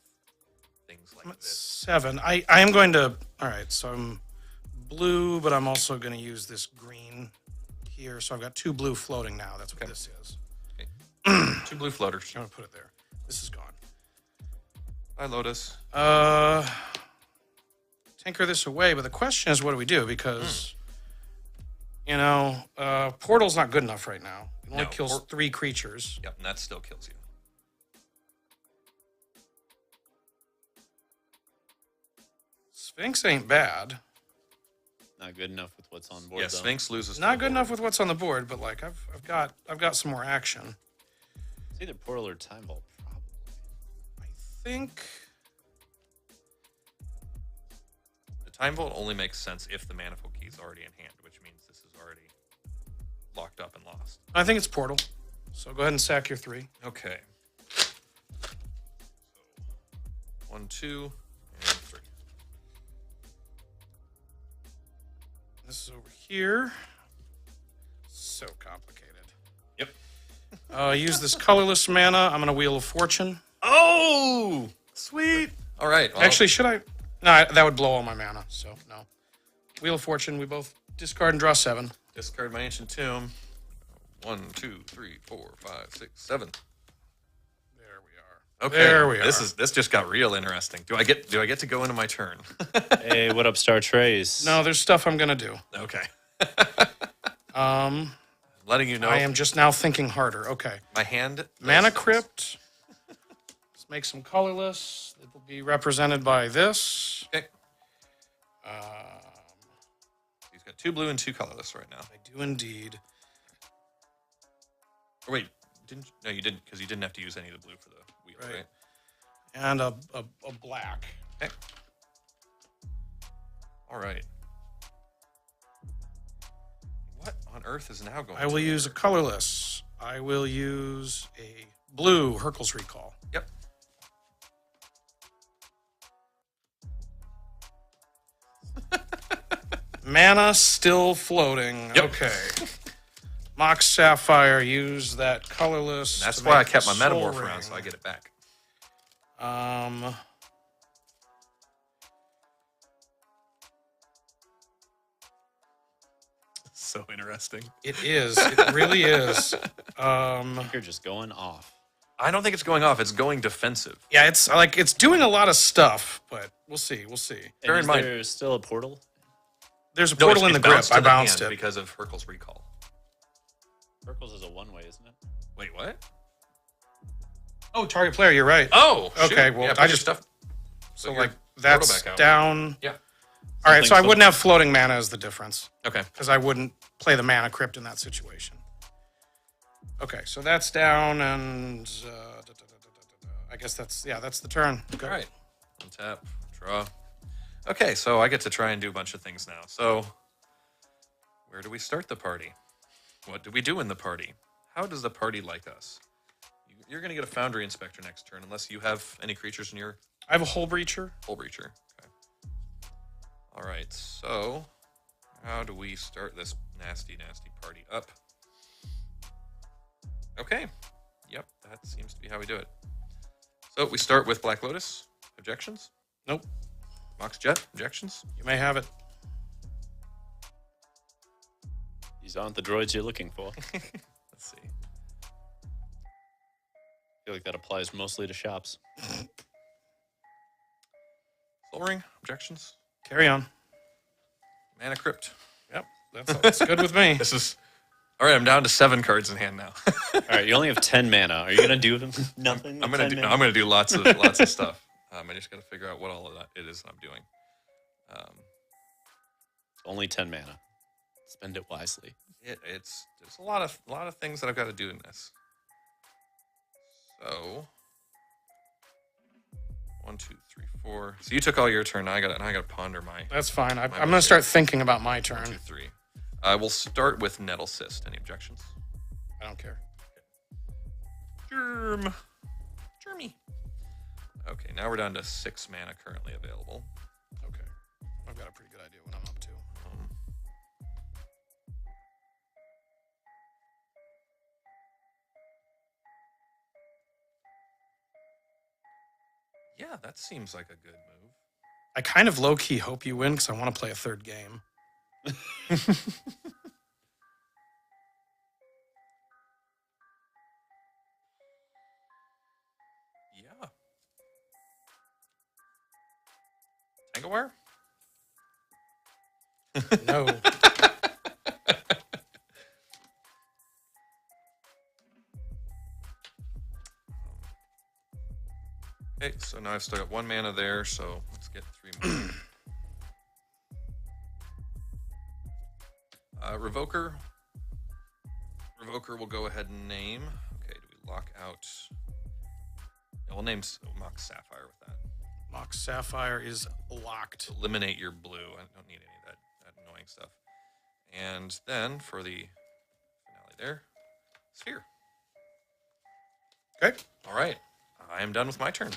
things I'm like at this. 7. I am going to. All right, so I'm blue, but I'm also going to use this green here. So I've got 2 blue floating now. That's what this is. Okay. 2 blue floaters. I'm going to put it there. This is gone. Bye, Lotus. Tinker this away, but the question is, what do we do? Because, Portal's not good enough right now. It only kills 3 creatures. Yep, and that still kills you. Sphinx ain't bad. Not good enough with what's on board. Yeah, though. Sphinx loses. Not good enough with what's on the board, but like I've got some more action. It's either Portal or Time Vault, probably. I think The Time Vault only makes sense if the Manifold Key is already in hand, which means this is already locked up and lost. it's Portal. So go ahead and sack your 3. Okay. So 1, 2, and 3. This is over here. So complicated. Yep. Use this colorless mana. I'm gonna Wheel of Fortune. Oh, sweet. All right. Well, Actually, should I? No, that would blow all my mana. So no. Wheel of Fortune. We both discard and draw 7. discard my Ancient Tomb. 1, 2, 3, 4, 5, 6, 7. There we are. Okay. There we are. This just got real interesting. Do I get to go into my turn? Hey, what up, Star Trace? No, there's stuff I'm gonna do. Okay. Um, Letting you know. I am just now thinking harder. Okay. My hand. Mana Crypt. Let's make some colorless. It will be represented by this. Okay. He's got 2 blue and 2 colorless right now. I do indeed. Oh, wait, no, you didn't, because you didn't have to use any of the blue for the wheel, right? And a black. Okay. All right. What on earth is now going on? I will use a colorless. I will use a blue Hercules Recall. Yep. Mana still floating. Yep. Okay. Mox Sapphire, use that colorless. And that's to why I make kept my the Soul Metamorph around, Ring. so I get it back. So interesting. It is. It really is. You're just going off. I don't think it's going off. It's going defensive. Yeah, it's doing a lot of stuff, but we'll see. We'll see. Bear in mind- There's still a portal. There's a No, portal in the grip. bounced I to the bounced hand it. because of Hercules Recall. Hercules is a one-way, isn't it? Wait, what? Oh, target player. You're right. Oh, shoot. Okay, well, Yeah, put I your just- stuff. So your like that's portal back out. down. Yeah. All right, so I Something- wouldn't have floating mana as the difference Okay. because I wouldn't play the mana crypt in that situation. Okay, so that's down, and I guess that's the turn. Okay. All right. Untap. Draw. Okay, so I get to try and do a bunch of things now. So, where do we start the party? What do we do in the party? How does the party like us? You're going to get a Foundry Inspector next turn, unless you have any creatures in your I have a Hole Breacher. Hull Breacher. Okay. All right, so how do we start this nasty, nasty party up? Okay. Yep, that seems to be how we do it. So we start with Black Lotus. Objections? Nope, Mox Jet? Objections? you may have it. These aren't the droids you're looking for. I Let's see. feel like that applies mostly to shops. Soul Ring? Objections? Carry on. Mana Crypt? Yep, that's good with me. This is... All right, I'm down to 7 cards in hand now. All right, you only have 10 mana. Are you gonna do nothing? I'm with gonna 10 do. mana? I'm gonna do lots of stuff. I just gotta figure out what all of that it is I'm doing. Only 10 mana. Spend it wisely. It's there's a lot of things that I've got to do in this. So 1, 2, 3, 4. So you took all your turn. Now I got to ponder my That's fine. I'm going to start thinking about my 1, 2, turn. 3. I will start with Nettle Cyst. Any objections? I don't care. Germy. Okay, now we're down to 6 mana currently available. Okay. I've got a pretty good idea what I'm up to. Yeah, that seems like a good move. I kind of low-key hope you win because I want to play a third game. Yeah. Tanglewire? No. Okay, so now I've still got 1 mana there, so let's get 3 more. Revoker. Revoker will go ahead and name. Okay, do we lock out? Yeah, we'll name Mox Sapphire with that. Mox Sapphire is locked. Eliminate your blue. I don't need any of that annoying stuff. And then for the finale there, Sphere. Okay. All right. I am done with my turn.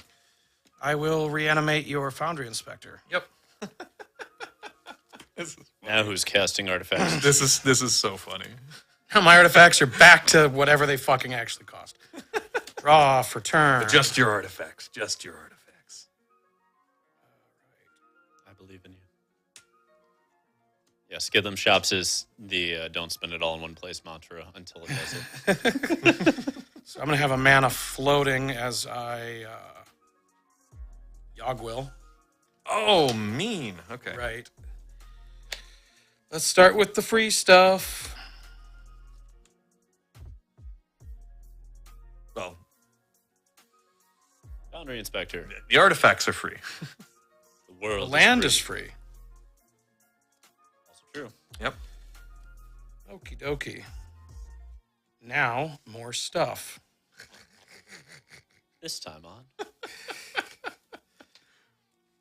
I will reanimate your Foundry Inspector. Yep. Now who's casting artifacts? This is so funny. My artifacts are back to whatever they fucking actually cost. Draw for turn. Just your artifacts. Just your artifacts. I believe in you. Yeah, Skid Them Shops is the don't spend it all in one place mantra until it does it. So I'm going to have a mana floating as I Yogg will. Oh, mean. Okay. Right. Let's start with the free stuff. Well, Boundary Inspector. the artifacts are free. The world. The land is is free. Also true. Yep. Okie dokie. Now, more stuff. This time on.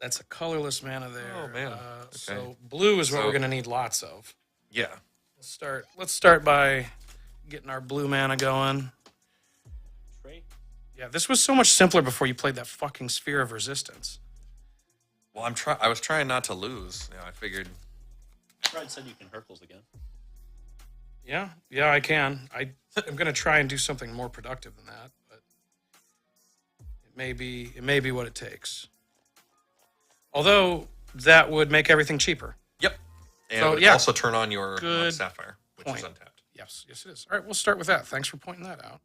That's a colorless mana there. Oh, man. So blue is what So- we're going to need lots of. Yeah. Let's start by getting our blue mana going. Trey? Yeah, this was so much simpler before you played that fucking Sphere of Resistance. Well, I was trying not to lose. I figured. Brad said you can Hercules again. Yeah, I can. I'm going to try and do something more productive than that, but it may be what it takes. Although that would make everything cheaper. Yep. And So, it would yeah. also turn on your Good Sapphire, which point. is untapped. Yes, it is. All right, we'll start with that. Thanks for pointing that out.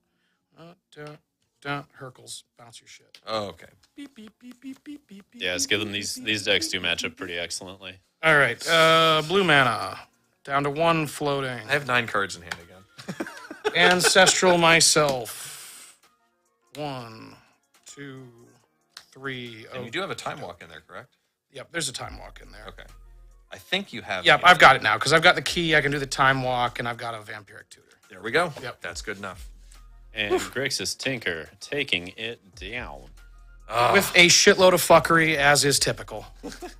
Hercules, bounce your shit. Oh, okay. Beep, beep, beep, beep, beep, beep, beep. Yeah, Skid Them. These decks do match up pretty excellently. All right, blue mana down to 1 floating. I have 9 cards in hand again. Ancestral myself. 1, 2, 3. And you do have a time walk in there, correct? Yep, there's a time walk in there. Okay. I think you have. Yep, I've got it now because I've got the key. I can do the time walk, and I've got a vampiric tutor. There we go. Yep. That's good enough. And Grixis Tinker taking it down. With a shitload of fuckery, as is typical.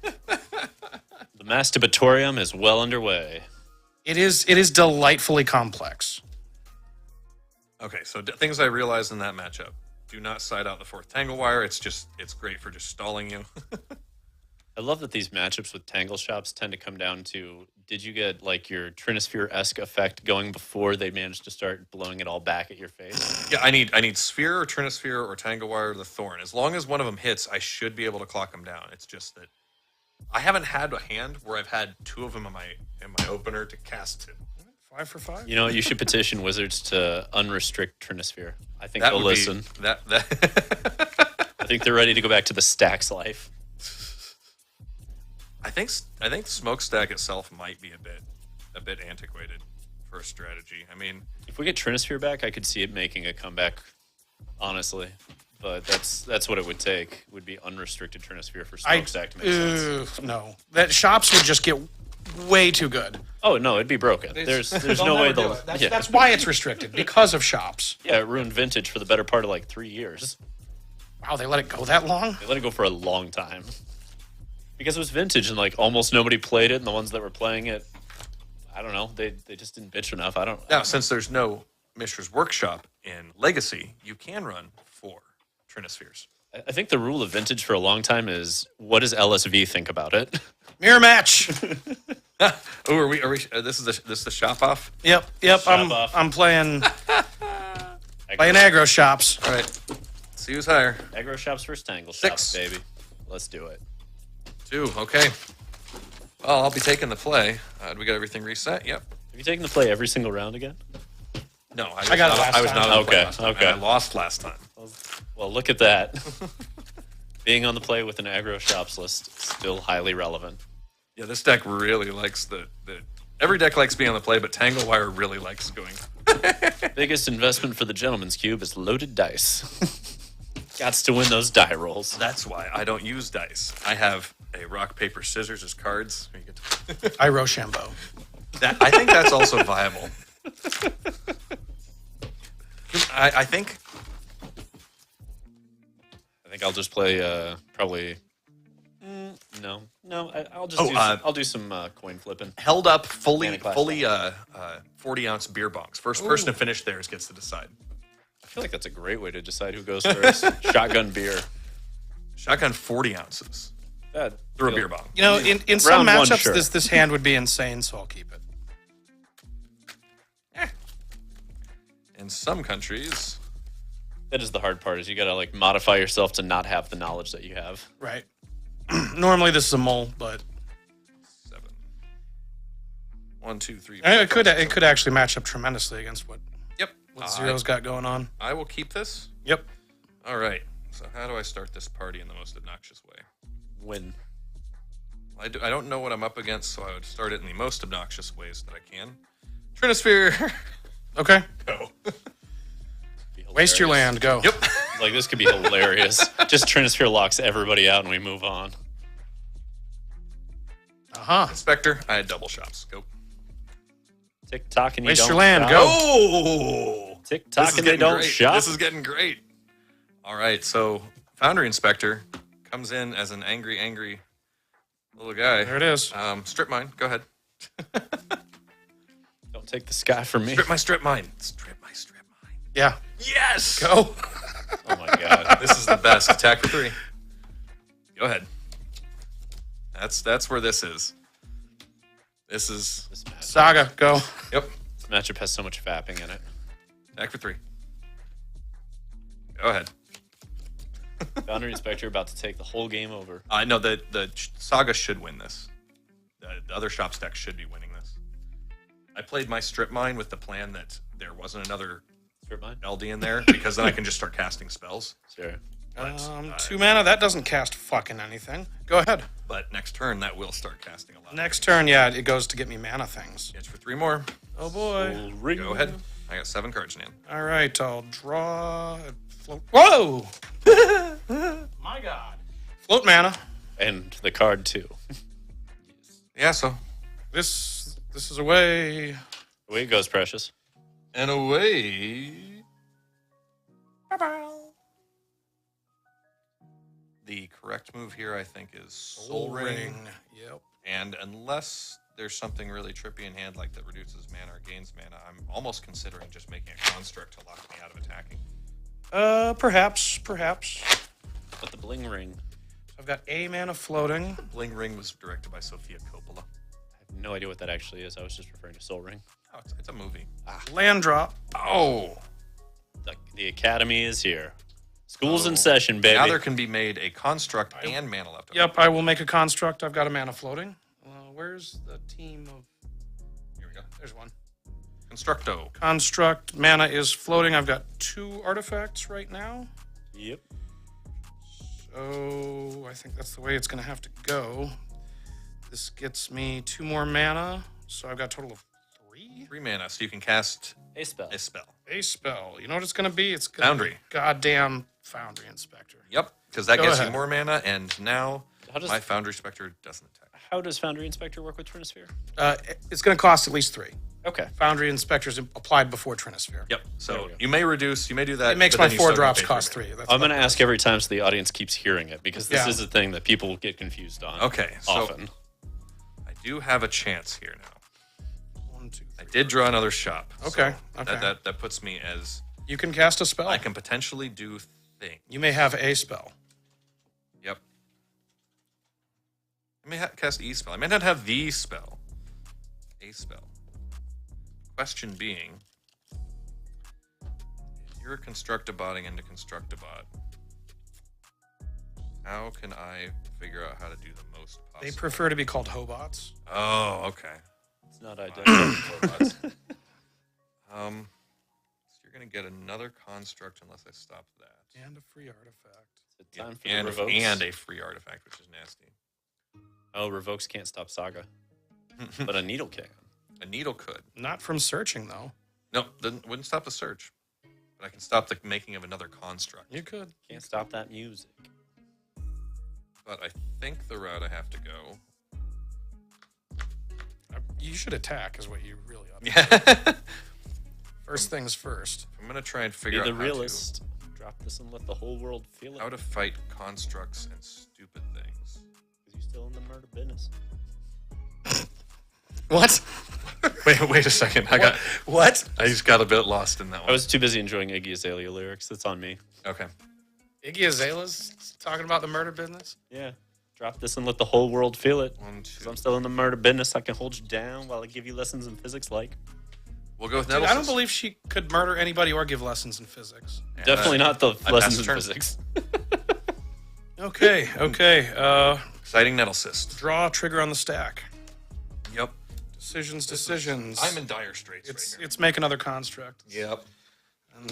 The masturbatorium is well underway. It is delightfully complex. Okay, so things I realized in that matchup. Do not side out the 4th Tanglewire. It's great for just stalling you. I love that these matchups with TangleShops tend to come down to, did you get like your Trinisphere-esque effect going before they managed to start blowing it all back at your face? Yeah, I need Sphere or Trinisphere or Tanglewire or the Thorn. As long as one of them hits, I should be able to clock them down. It's just that I haven't had a hand where I've had 2 of them in my opener to cast it. 5 for 5. You know, you should petition Wizards to unrestrict Trinisphere. I think That they'll would listen. be that. I think they're ready to go back to the stacks life. I think Smokestack itself might be a bit antiquated for a strategy. I mean, If we get Trinisphere back, I could see it making a comeback, honestly. But that's what it would take. Would be unrestricted Trinisphere for Smokestack to make sense. No, that shops would just get way too good. Oh no, it'd be broken. There's no way they'll. That's why it's restricted because of shops. Yeah, it ruined Vintage for the better part of like 3 years. Wow, they let it go that long? They let it go for a long time. Because it was Vintage and like almost nobody played it, and the ones that were playing it, I don't know, they just didn't bitch enough. I don't now know. since there's no Mishra's Workshop in Legacy, you can run 4 Trinispheres. I think the rule of Vintage for a long time is, what does LSV think about it? Mirror match. Oh, are we? This is the shop off. Yep. Shop off. I'm playing aggro shops. All right. see who's higher. Aggro Shops versus TangleShops, 6. baby. Let's do it. 2. Okay. Well, I'll be taking the play. Do we got everything reset? Yep. Have you taken the play every single round again? No, I got it last I was time. not on the play Okay, last time, okay. and I lost last time. Well, look at that. Being on the play with an Aggro Shops list is still highly relevant. Yeah, this deck really likes the every deck likes being on the play, but Tanglewire really likes going. Biggest investment for the Gentleman's Cube is loaded dice. Gots to win those die rolls. That's why I don't use dice. I have a rock, paper, scissors as cards. You get to- I Rochambeau. I think that's also viable. I think I'll just play probably. No. I'll just I'll do some coin flipping. held up fully Mana class 40-ounce beer bongs. First person to finish theirs gets to decide. I feel like that's a great way to decide who goes first. Shotgun beer. Shotgun 40 ounces That, through a beer bong. You know, in some Round one, matchups, sure. this hand would be insane, so I'll keep it. In some countries, That is the hard part. Is you gotta like modify yourself to not have the knowledge that you have. Right. Normally this is a mole, but 7. 1, 2, 3. it could actually match up tremendously against what Yep. Zero's got going on. I will keep this. Yep. All right. So how do I start this party in the most obnoxious way? Win. I don't know what I'm up against, so I would start it in the most obnoxious ways that I can. Trinisphere. Okay. Go. Be Waste your hilarious. land. Go. Yep. Like this could be hilarious. Just Trinisphere locks everybody out and we move on. Uh-huh. Inspector. I had double shops. Go. Tick tock and you Waste don't your land, shop. go. Oh! Tick tock and they don't great. shop. This is getting great. All right. So Foundry Inspector comes in as an angry little guy. There it is. Strip mine. Go ahead. Don't take the sky from me. Strip mine. Strip mine. Yeah. Yes. Go. Oh my god. This is the best. Attack for 3. Go ahead. That's where this is. This is. Saga. Go. Yep. This matchup has so much fapping in it. Attack for 3. Go ahead. Boundary Inspector about to take the whole game over. No, the Saga should win this. The other shops deck should be winning this. I played my strip mine with the plan that there wasn't another Strip mine? LD in there because then I can just start casting spells. Sure. But, 2 mana. That doesn't cast fucking anything. Go ahead. but next turn that will start casting a lot. Next turn, yeah, it goes to get me mana things. Gets for 3 more. Oh boy. Ring. Go ahead. I got 7 cards in hand. All right, I'll draw. Float. Whoa! My God. Float mana. And the card too. Yeah, so. This is away. Away it goes, Precious. And away. The correct move here, I think, is Soul Ring. Yep. And unless there's something really trippy in hand, like that reduces mana or gains mana, I'm almost considering just making a construct to lock me out of attacking. Perhaps. But the bling ring. I've got a mana floating. Bling Ring was directed by Sofia Coppola. I have no idea what that actually is. I was just referring to Soul Ring. Oh, it's a movie. Land drop. Oh! The Academy is here. School's in session, baby. Now there can be made a construct and mana left over. Yep, I will make a construct. I've got a mana floating. Where's the team of... Here we go. There's one. Constructo. Construct. Mana is floating. I've got 2 artifacts right now. Yep. So I think that's the way it's going to have to go. This gets me 2 more mana. So I've got a total of 3. 3 mana, so you can cast A spell. a spell. A spell. You know what it's going to be? It's gonna Foundry. be goddamn Foundry Inspector. Yep, because that Go gets ahead. you more mana, and now How does my Foundry Spectre doesn't attack. how does Foundry Inspector work with Trinisphere? It's going to cost at least 3. Okay. Foundry Inspector's applied before Trinisphere. Yep, There so we go. you may reduce, you may do that. It makes but my then you 4 still drops pay for cost it. 3. That's I'm what going to it ask is. every time so the audience keeps hearing it because this Yeah. is the thing that people get confused on. Okay, so Often. I do have a chance here now. 1, 2, 3. I did draw another shop. Okay, so okay. That puts me as You can cast a spell. I can potentially do things. You may have a spell. Yep. I may cast E spell. I may not have the spell. A spell. Question being, if you're Constructabotting into Constructabot, How can I figure out how to do the most possible? They prefer to be called hobots. Oh, okay. It's not identical. Robots. So you're gonna get another construct unless I stop that. And a free artifact. Is it time for And, the revokes? and a free artifact, which is nasty. Oh, revokes can't stop Saga, but a needle can. A needle could. Not from searching, though. No, wouldn't stop the search. But I can stop the making of another construct. You could. Can't stop that music. But I think the route I have to go. You should attack, is what you really ought to do. Yeah. First things first. I'm gonna try and Be figure the out realist. Drop this and let the whole world feel it. how to fight constructs and stupid things. Because you're still in the murder business. What? Wait a second. What? I just got a bit lost in that I one. was too busy enjoying Iggy Azalea lyrics. That's on me. Okay. Iggy Azalea's talking about the murder business? Yeah. Drop this and let the whole world feel it. 1, Because 2. I'm still in the murder business. I can hold you down while I give you lessons in physics like. We'll go with Dude, Nettlesis. I don't believe she could murder anybody or give lessons in physics. Yeah, Definitely not the I lessons passed in turn. physics. Okay. Exciting Nettlecyst. Draw trigger on the stack. Yep. Decisions. I'm in dire straits It's right it's make another construct. here. Yep.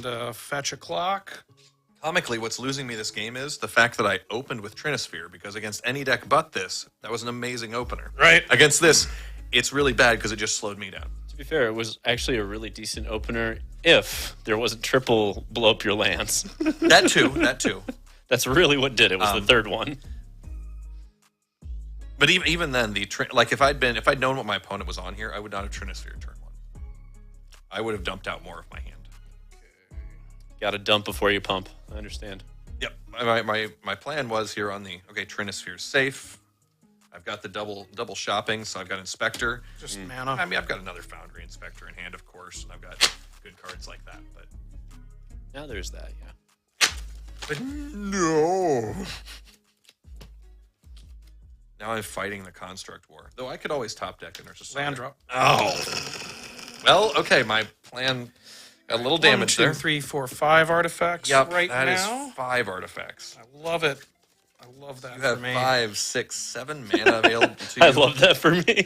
And fetch a clock. Comically, what's losing me this game is the fact that I opened with Trinisphere, because against any deck but this, that was an amazing opener. Right. Against this, it's really bad because it just slowed me down. To be fair, it was actually a really decent opener if there wasn't triple blow up your lands. That too. That's really what did it, was the third one. But even then, if I'd known what my opponent was on here, I would not have Trinisphere turn 1. I would have dumped out more of my hand. Got to dump before you pump. I understand. Yep. My plan was here on the Trinisphere's safe. I've got the double shopping, so I've got Inspector. Just mana. I mean, I've got another Foundry Inspector in hand, of course, and I've got good cards like that. But Now there's that, yeah. no. Now I'm fighting the Construct War. Though I could always top deck in Urza. Land drop. Oh. Well, okay, my plan got a little damage 1, 2, there. 3, 4, 5 artifacts Yep, right that now. is 5 artifacts. I love it. I love that You for have me. 5, 6, 7 mana available to you. I love that for me.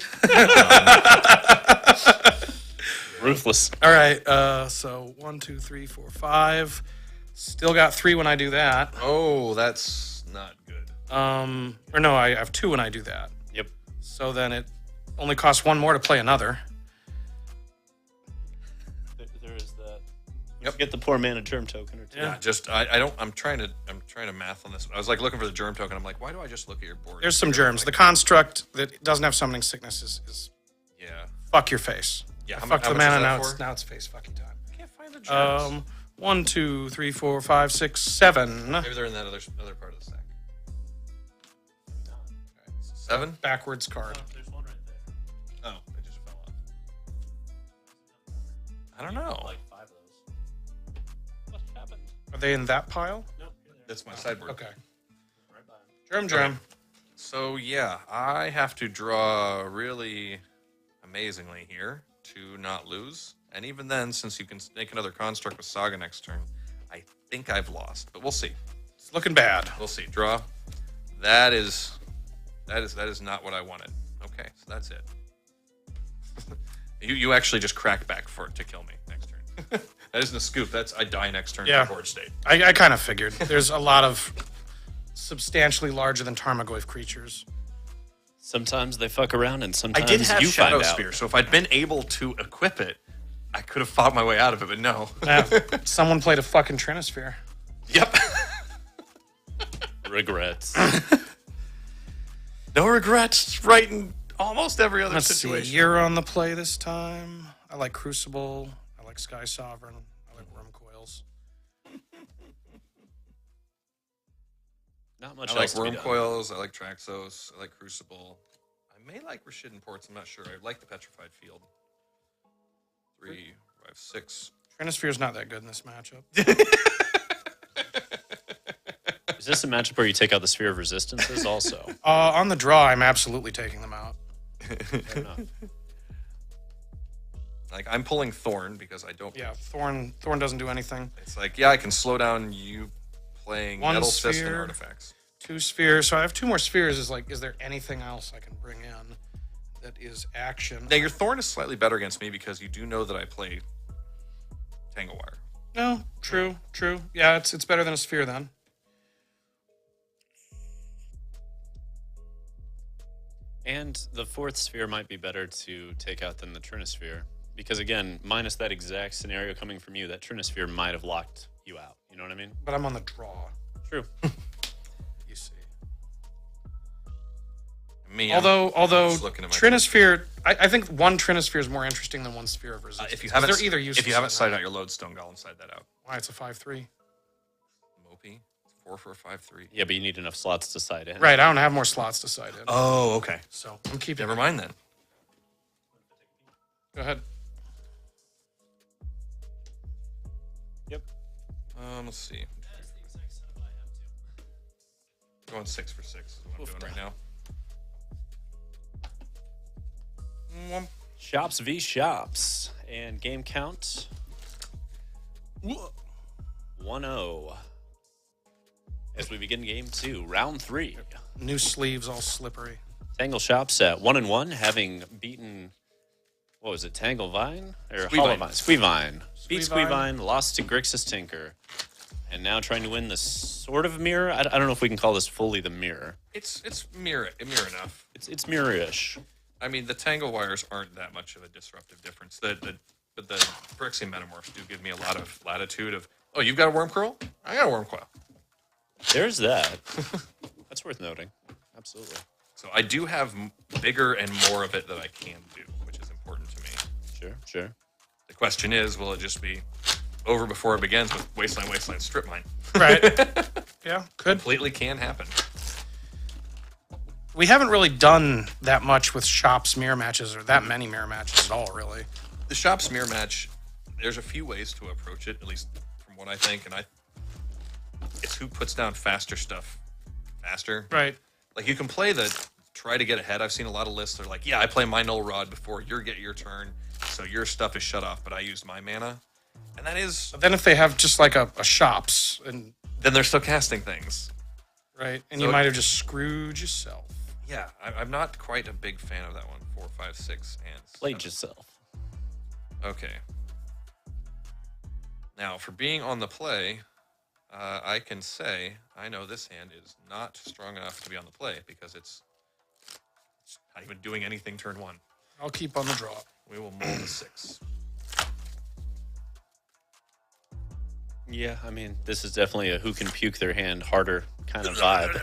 Ruthless. All right. So 1, 2, 3, 4, 5. Still got 3 when I do that. Oh, that's not good. Or no, I have 2 when I do that. Yep. So then it only costs 1 more to play another. There is that. Yep. Get the poor mana germ token or two. Yeah. Just I don't. I'm trying to math on this. I was like looking for the germ token. I'm like, why do I just look at your board? There's some germs. The construct that doesn't have summoning sickness is Yeah. fuck your face. Yeah. I How fucked much the is mana, that now for? it's face fucking time. I can't find the germs. 1, 2, 3, 4, 5, 6, 7. Maybe they're in that other part of the stack. 7? Backwards card. There's one right there. Oh, it just fell off. I don't know. Like 5 of those. What happened? Are they in that pile? Nope. You're there. That's my sideboard. Okay. Right by him. Germ. So yeah, I have to draw really amazingly here to not lose. And even then, since you can make another construct with Saga next turn, I think I've lost. But we'll see. It's looking bad. We'll see. Draw. That is not what I wanted. Okay, so that's it. you actually just crack back for it to kill me next turn. That isn't a scoop. That's I die next turn Yeah. for board state. I kind of figured. There's a lot of substantially larger than Tarmogoyf creatures. Sometimes they fuck around, and I sometimes did have you Shadow find out. Spear, so if I'd been able to equip it, I could have fought my way out of it, but no. Someone played a fucking Trinisphere. Yep. Regrets. No regrets. Right in almost every other Let's situation. see. You're on the play this time. I like Crucible. I like Sky Sovereign. I like Worm Coils. Not much I like else to be Worm done. Coils. I like Traxos. I like Crucible. I may like Rashidin Ports. I'm not sure. I like the Petrified Field. 3, 5, 6. Trinisphere's not that good in this matchup. Is this a matchup where you take out the Sphere of Resistances also? On the draw, I'm absolutely taking them out. Fair enough. Like I'm pulling Thorn because I don't. Yeah, Thorn doesn't do anything. It's like I can slow down you playing One Metal Fist and sphere. artifacts. 2 spheres. So I have 2 more spheres. Is there anything else I can bring in that is action? Now, your Thorn is slightly better against me because you do know that I play Tanglewire. No, true. Yeah, it's better than a sphere then. And the 4th sphere might be better to take out than the Trinisphere. Because again, minus that exact scenario coming from you, that Trinisphere might have locked you out. You know what I mean? But I'm on the draw. True. You see. Me, Although just looking at my Trinisphere, I think 1 Trinisphere is more interesting than 1 sphere of resistance. if you haven't, they're either useless. if you haven't or sided not. out your lodestone, go and side that out. Why it's a 5/3? Mopey, 4 for a 5/3. Yeah, but you need enough slots to side in. Right, I don't have more slots to side in. Oh, okay. So I'm keeping. Never mind then. Go ahead. Yep. Let's see. Going 6 for 6 is what I'm doing right now. Shops v Shops. And game count 1-0. As we begin game 2, round 3. New sleeves, all slippery. TangleShops at 1-1, having beaten, what was it, Tanglevine? Or SqueeVine. SqueeVine. Beat SqueeVine. SqueeVine, lost to Grixis Tinker. And now trying to win the sort of mirror. I don't know if we can call this fully the mirror. It's mirror enough. It's mirror-ish. I mean, the Tanglewires aren't that much of a disruptive difference. But the Phyrexian Metamorphs do give me a lot of latitude of, oh, you've got a Worm Curl? I got a Worm Coil. There's that. That's worth noting. Absolutely. So I do have bigger and more of it that I can do, which is important to me. Sure. The question is, will it just be over before it begins with Wasteland Strip Mine? Right. Yeah, could. Completely can happen. We haven't really done that much with Shops mirror matches or that many mirror matches at all, really. The Shops mirror match, there's a few ways to approach it, at least from what I think, and it's who puts down faster stuff faster. Right. Like, you can play try to get ahead. I've seen a lot of lists that are like, yeah, I play my Null Rod before you get your turn, so your stuff is shut off, but I used my mana. And that is... But then if they have just like a Shops, and Then they're still casting things. right, and So you might have just screwed yourself. Yeah, I'm not quite a big fan of that one. 4, 5, 6, and 7. Played yourself. Okay. Now, for being on the play, I can say I know this hand is not strong enough to be on the play because it's not even doing anything turn 1. I'll keep on the draw. We will mold a 6. Yeah, I mean, this is definitely a who can puke their hand harder kind of vibe.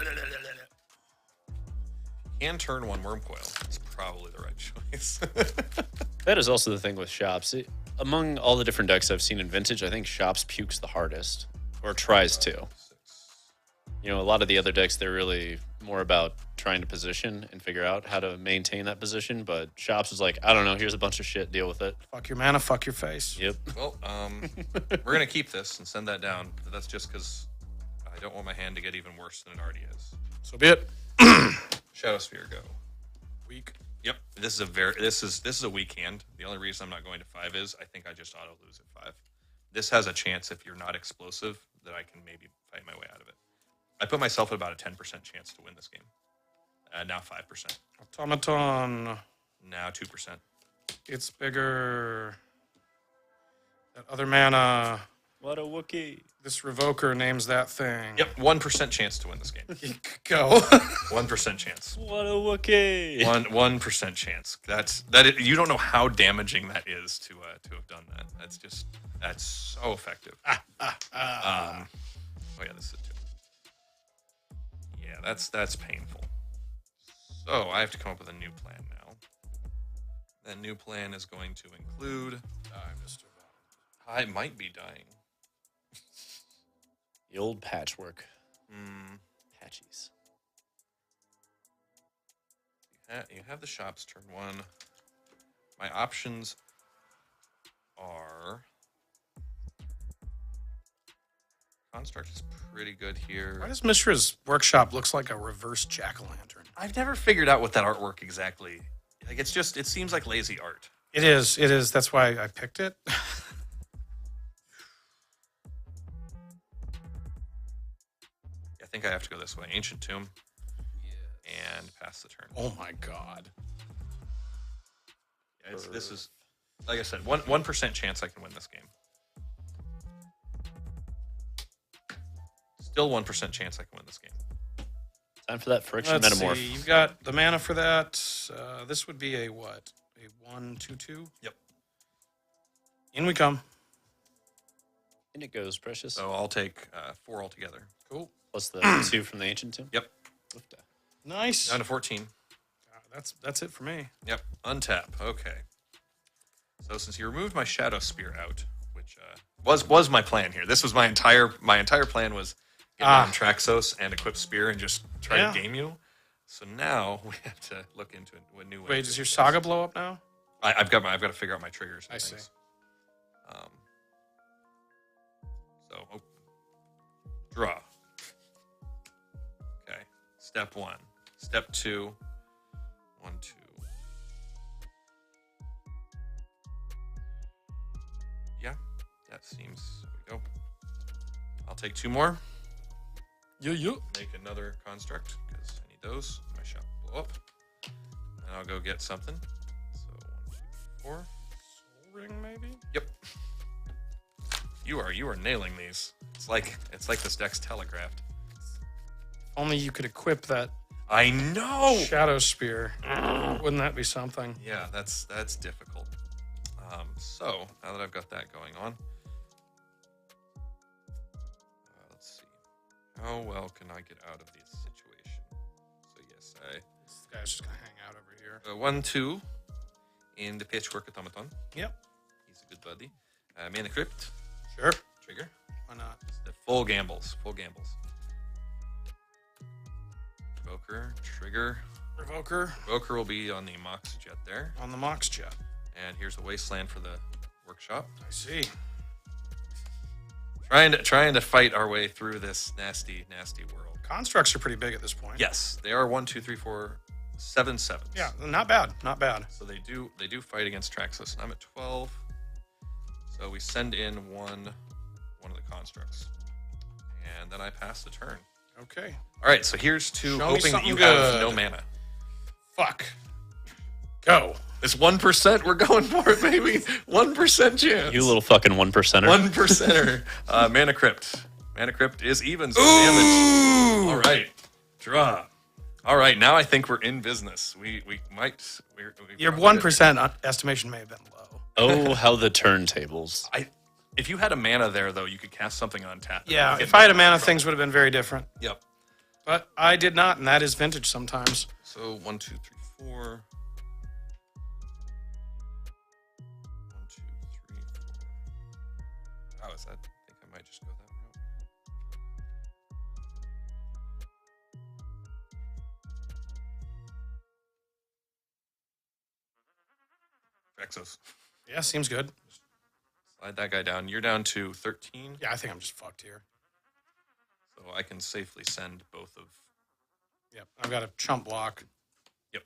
And turn 1 Worm Coil. It's probably the right choice. That is also the thing with Shops. Among all the different decks I've seen in Vintage, I think Shops pukes the hardest, or tries to. You know, a lot of the other decks, they're really more about trying to position and figure out how to maintain that position, but Shops is like, I don't know, here's a bunch of shit, deal with it. Fuck your mana, fuck your face. Yep. Well, we're going to keep this and send that down. But that's just because I don't want my hand to get even worse than it already is. So be it. Shadow Sphere, go. Weak. Yep. This is a weak hand. The only reason I'm not going to 5 is I think I just auto lose at 5. This has a chance, if you're not explosive, that I can maybe fight my way out of it. I put myself at about a 10% chance to win this game. Now 5%. Automaton. Now 2%. It's bigger. That other mana. What a Wookiee. This Revoker names that thing. Yep, 1% chance to win this game. Go. 1% chance. What a Wookiee. 1% chance. You don't know how damaging that is to have done that. That's so effective. Oh yeah, this is it too. Yeah, that's painful. So I have to come up with a new plan now. That new plan is going to include. I might be dying. The old patchwork. Patchies. You have the Shops turn 1. My options are... Construct is pretty good here. Why does Mishra's workshop looks like a reverse jack-o'-lantern? I've never figured out what that artwork exactly... Like, it seems like lazy art. It is. That's why I picked it. I think I have to go this way. Ancient Tomb. And pass the turn. Oh my god. Yeah, this is, like I said, 1% chance I can win this game. Still 1% chance I can win this game. Time for that friction Let's metamorph. see. You've got the mana for that. This would be a what? A 1/2/2? Yep. In we come. In it goes, Precious. So I'll take 4 altogether. Cool. Plus the 2 from the Ancient Tomb. Yep. Nice. Down to 14. That's it for me. Yep. Untap. Okay. So since you removed my Shadow Spear out, which was my plan here. This was my entire plan was get on Traxos and equip Spear and just try to game you. So now we have to look into a new way. Wait, does your Saga blow up now? I've got to figure out my triggers. I see. Draw. Okay. Step 1. Step 2. 1, 2. Yeah, that seems. There we go. I'll take 2 more. Make another construct because I need those. My shop will blow up. And I'll go get something. So 1, 2, 4. Soul Ring, maybe? Yep. You are nailing these. It's like this deck's telegraphed. Only you could equip that I know. Shadow Spear. Wouldn't that be something? Yeah, that's difficult. So now that I've got that going on, let's see. How well can I get out of this situation? So yes, This guy's just gonna hang out over here. 1, 2 in the Patchwork Automaton. Yep. He's a good buddy. Mana Crypt. Sure. Trigger. Why not? The full gambles. Revoker. Trigger. Revoker. Revoker will be on the Mox Jet there. On the Mox Jet. And here's a Wasteland for the workshop. I see. Trying to fight our way through this nasty world. Constructs are pretty big at this point. Yes, they are 1, 2, 3, 4, 7 sevens. Yeah, not bad. Not bad. So they do fight against Traxos. And I'm at 12. So we send in one of the constructs. And then I pass the turn. Okay. All right, so here's to Show me hoping that you something have good. no mana. Fuck. Go. It's 1%. We're going for it, baby. 1% chance. You little fucking 1%er. 1%er. Mana Crypt. Mana Crypt is even. So damage. All right. Draw. All right. Now I think we're in business. We might. Your 1% estimation may have been low. Oh, how the turntables. If you had a mana there, though, you could cast something on tap. Yeah, if I had a mana, things would have been very different. Yep. But I did not, and that is vintage sometimes. So 1, 2, 3, 4. 1, 2, 3, 4. How is that? I think I might just go that route. Exos. Yeah, seems good. Slide that guy down. You're down to 13. Yeah, I think I'm just fucked here. So I can safely send both of. Yep, I've got a chump block. Yep.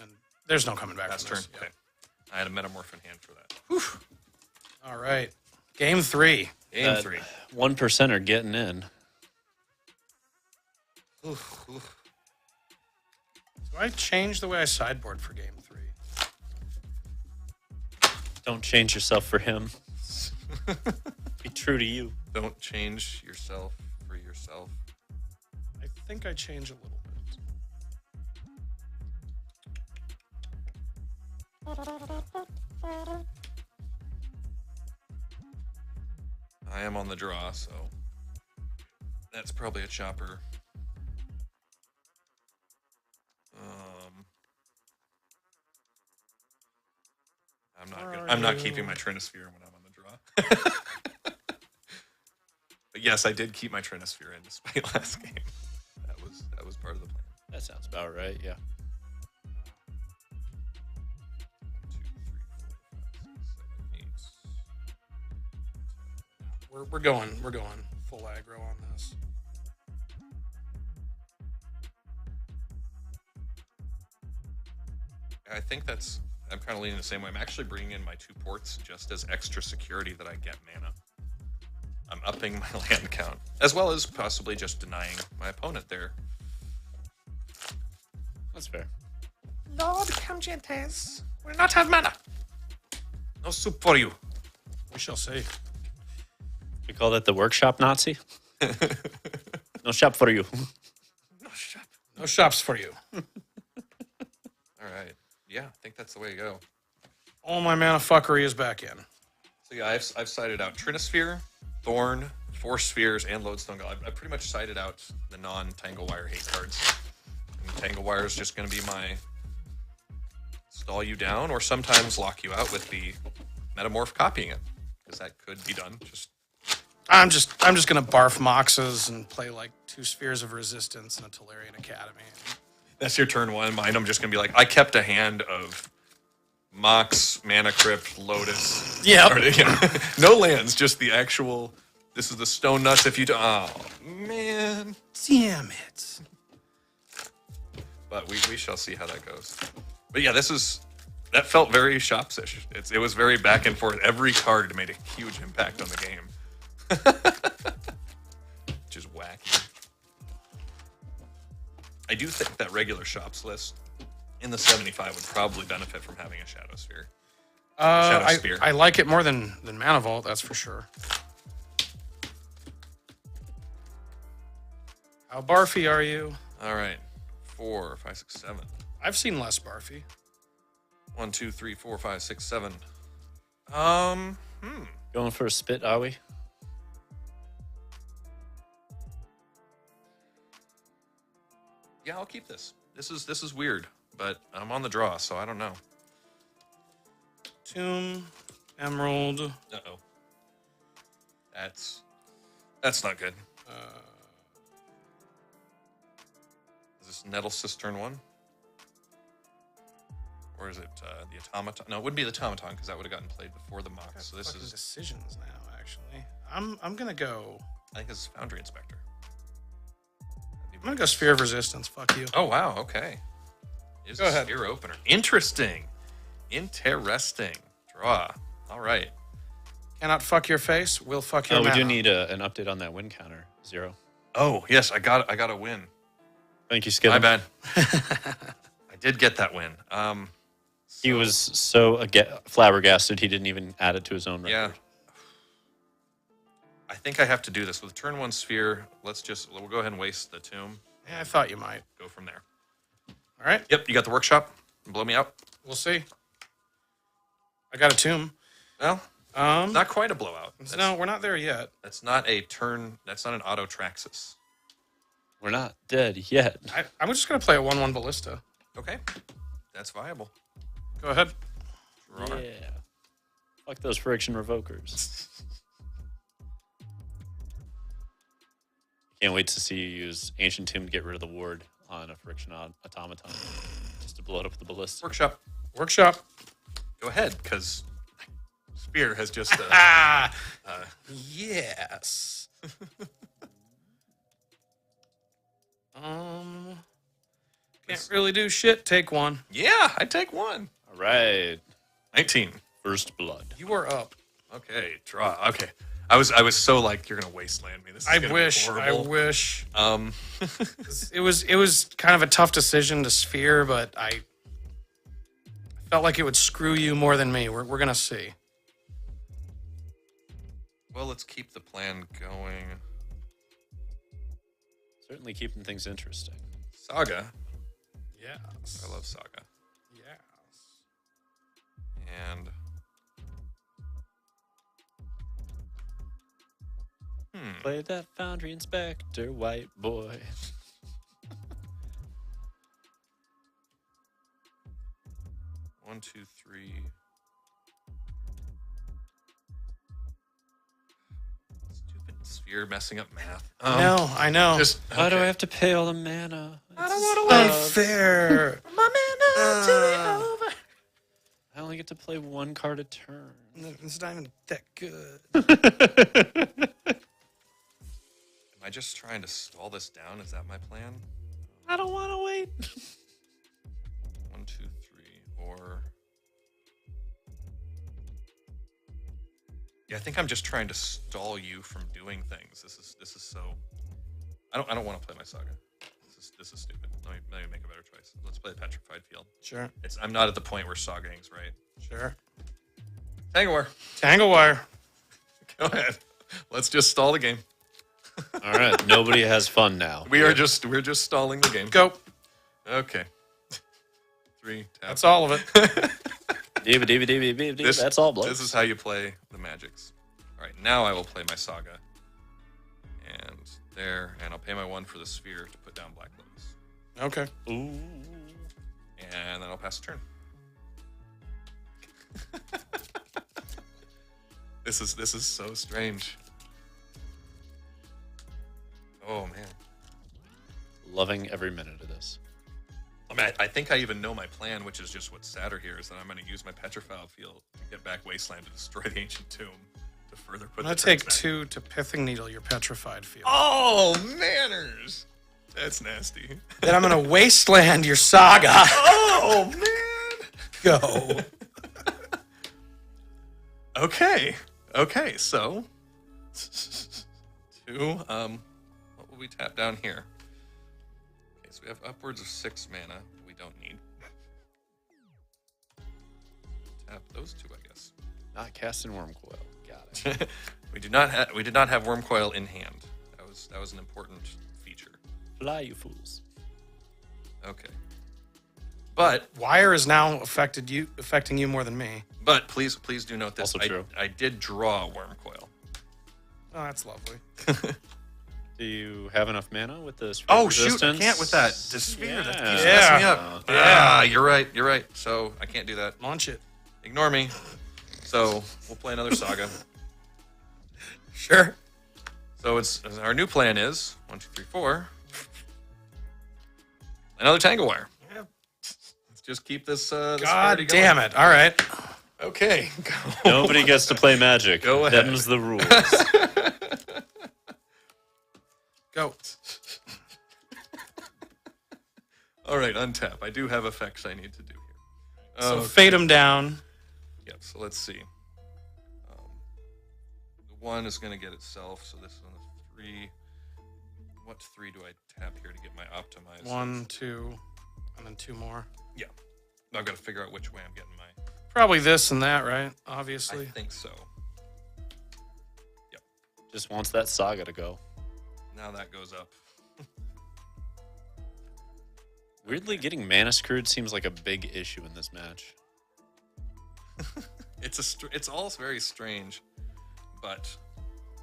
And there's no coming back Last from turn. this. Okay. I had a Metamorph in hand for that. Whew. All right. Game 3. Game 3. 1%er getting in. Do I change the way I sideboard for game 3? Don't change yourself for him. Be true to you. Don't change yourself for yourself. I think I change a little bit. I am on the draw, so that's probably a chopper. I'm not keeping my Trinosphere when I'm on the draw. But yes, I did keep my Trinosphere in despite last game. That was part of the plan. That sounds about right, yeah. 1, 2, 3, 4, 5, 6, 7, 8. We're going full aggro on this. I think I'm kind of leaning the same way. I'm actually bringing in my 2 ports just as extra security that I get mana. I'm upping my land count, as well as possibly just denying my opponent there. That's fair. Lord Congentes will not have mana. No soup for you. We shall see. We call that the workshop Nazi. No shop for you. No shop. No shops for you. All right. Yeah, I think that's the way to go. All my mana fuckery is back in. So yeah, I've cited out Trinisphere, Thorn, Force Spheres, and Lodestone Golem. I've pretty much cited out the non-Tanglewire hate cards. And Tanglewire is just going to be my stall you down, or sometimes lock you out with the Metamorph copying it, because that could be done. I'm just gonna barf Moxes and play like 2 Spheres of Resistance and a Tolarian Academy. That's your turn one. Mine, I'm just going to be like, I kept a hand of Mox, Mana Crypt, Lotus. Yep. No lands, just the actual, this is the Stone Nuts if you do. Oh, man. Damn it. But we shall see how that goes. But yeah, that felt very shopsish. It was very back and forth. Every card made a huge impact on the game. Which is wacky. I do think that regular shops list in the 75 would probably benefit from having a Shadow Sphere. Spear. I like it more than Mana Vault, that's for sure. How barfy are you? All right. 4, 5, 6, 7. I've seen less barfy. 1, 2, 3, 4, 5, 6, 7. Going for a spit, are we? Yeah, I'll keep this. This is weird, but I'm on the draw, so I don't know. Tomb, Emerald. Uh-oh. That's not good. Is this Nettle Cistern 1? Or is it the Automaton? No, it wouldn't be the Automaton because that would have gotten played before the Mox. So this is decisions now, actually. I'm gonna go. I think this is Foundry Inspector. I'm gonna go Sphere of Resistance. Fuck you. Oh wow, okay. Is Go a ahead. Sphere opener. Interesting. Draw. All right. Cannot fuck your face. Will fuck your Oh, we mana. do need an update on that win counter. 0. Oh yes, I got a win. Thank you, Skip. My bad. I did get that win. He was so flabbergasted he didn't even add it to his own record. Yeah. I think I have to do this with turn 1 Sphere. We'll go ahead and waste the Tomb. Yeah, I thought you might. Go from there. All right. Yep, you got the Workshop. Blow me out. We'll see. I got a Tomb. Well, not quite a blowout. No, we're not there yet. That's not a turn. That's not an auto Traxxas. We're not dead yet. I'm just gonna play a 1/1 Ballista. Okay, that's viable. Go ahead. Draw. Yeah. Fuck those friction revokers. Can't wait to see you use Ancient Tomb to get rid of the ward on a friction automaton. Just to blow it up with the ballista. Workshop. Go ahead, because Spear has just. Yes. Can't really do shit. Take 1. Yeah, I take 1. All right. 19. First blood. You are up. Okay, draw. Okay. I was so like, you're gonna wasteland me. This is I gonna wish. be I horrible. wish. It It was kind of a tough decision to Sphere, but I felt like it would screw you more than me. We're gonna see. Well, let's keep the plan going. Certainly keeping things interesting. Saga. Yes. I love Saga. Yes. And Play that Foundry Inspector, white boy. One, two, three. Stupid Sphere messing up math. I know. Why do I have to pay all the mana? I don't want to unfair. My mana to the over. I only get to play 1 card a turn. It's not even that good. Am I just trying to stall this down? Is that my plan? I don't want to wait. 1, 2, 3, or Yeah, I think I'm just trying to stall you from doing things. This is so. I don't want to play my Saga. This is stupid. Let me make a better choice. Let's play the Petrified Field. Sure. I'm not at the point where Sagang's right. Sure. Tanglewire. Tanglewire. Go ahead. Let's just stall the game. All right. Nobody has fun now. We're just stalling the game. Go. Okay. 3 tap. That's all of it. That's all, blood. This is how you play the magics. All right, now I will play my Saga. And there, and I'll pay my 1 for the sphere to put down Black Lotus. Okay. Ooh. And then I'll pass a turn. This is so strange. Oh man. Loving every minute of this. I mean, I think I even know my plan, which is just what's sadder here, is that I'm going to use my Petrified Field to get back Wasteland to destroy the Ancient Tomb to further put I'm going to take 2 to Pithing Needle your Petrified Field. Oh, manners! That's nasty. Then I'm going to Wasteland your Saga. Oh, man! Go. Okay, so 2, what will we tap down here? Okay, so we have upwards of 6 mana we don't need. Tap those 2, I guess. Not casting Worm Coil. Got it. we did not have Worm Coil in hand. That was an important feature. Fly, you fools. Okay. But Wire is now affecting you more than me. But please do note this. Also true. I did draw a Worm Coil. Oh, that's lovely. Do you have enough mana with this? Oh shoot! I can't with that. The sphere that keeps Yeah. messing me up. Yeah, you're right. So I can't do that. Launch it. Ignore me. So we'll play another Saga. Sure. So our new plan is 1, 2, 3, 4. Another Tanglewire. Yeah. Let's just keep this. God party going. damn it. All right. Okay. Nobody gets to play Magic. Go ahead. Them's the rules. Go. All right, untap. I do have effects I need to do here. So fade them down. Yep, so let's see. The 1 is going to get itself, so this is on the 3. What 3 do I tap here to get my optimized? 1, 2, and then 2 more. Yeah. Now I've got to figure out which way I'm getting my... Probably this and that, right? I Obviously. think so. Yep. Just wants that Saga to go. Now that goes up. Weirdly, getting mana screwed seems like a big issue in this match. It's all very strange, but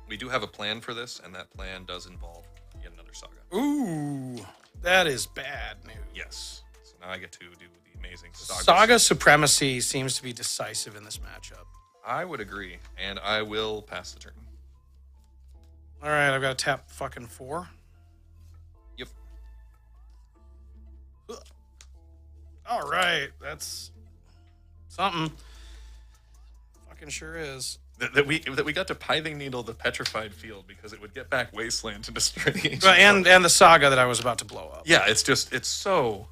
we do have a plan for this, and that plan does involve yet another Saga. Ooh, that is bad news. Yes. So now I get to do the amazing Saga. Saga supremacy seems to be decisive in this matchup. I would agree, and I will pass the turn. All right, I've got to tap fucking 4. Yep. All right, that's something. Fucking sure is. That we got to Pithing Needle the Petrified Field because it would get back Wasteland to destroy the ancient. Well, and the Saga that I was about to blow up. Yeah, it's so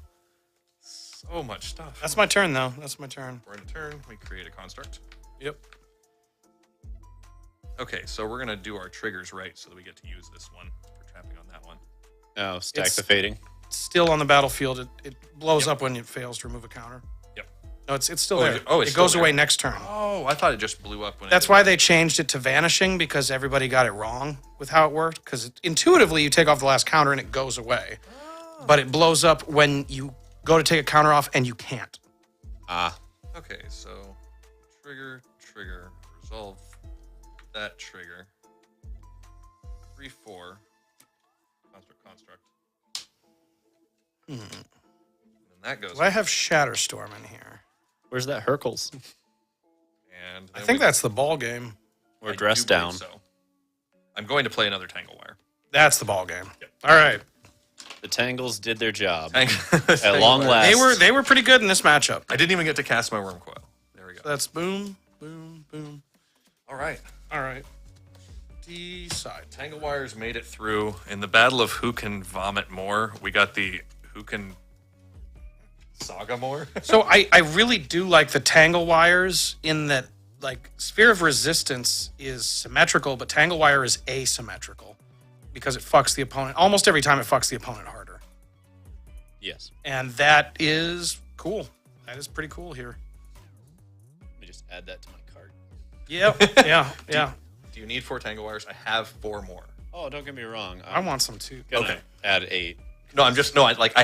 much stuff. That's my turn, though. That's my turn. We're in a turn. We create a construct. Yep. Okay, so we're gonna do our triggers right so that we get to use this one for trapping on that one. Oh, stack It's- the fading. Still on the battlefield. It blows up when it fails to remove a counter. Yep. No, it's still Oh, there. it's It still goes there. away next turn. Oh, I thought it just blew up when. That's why they changed it to vanishing, because everybody got it wrong with how it worked. Because intuitively, you take off the last counter and it goes away. But it blows up when you go to take a counter off and you can't. Ah. Okay, so trigger, resolve that trigger. 3/4. Construct. And that goes. Well, I have Shatterstorm in here. Where's that Hercules? And I then think that's the ball game. Or I dress do believe down. So. I'm going to play another Tanglewire. That's the ball game. Yep. All right. The Tangles did their job. At At long last. They were pretty good in this matchup. I didn't even get to cast my Worm Coil. There we go. So that's boom, boom, boom. All right. All right. Decide. Tanglewires made it through. In the battle of who can vomit more, we got the who can Saga more. So I really do like the Tanglewires in that, like Sphere of Resistance is symmetrical, but Tanglewire is asymmetrical because it fucks the opponent. Almost every time it fucks the opponent harder. Yes. And that is cool. That is pretty cool here. Let me just add that to my cart. Yep. Yeah. Do you need 4 Tanglewires? I have 4 more. Oh, don't get me wrong. I want some too. Gonna add 8. No, I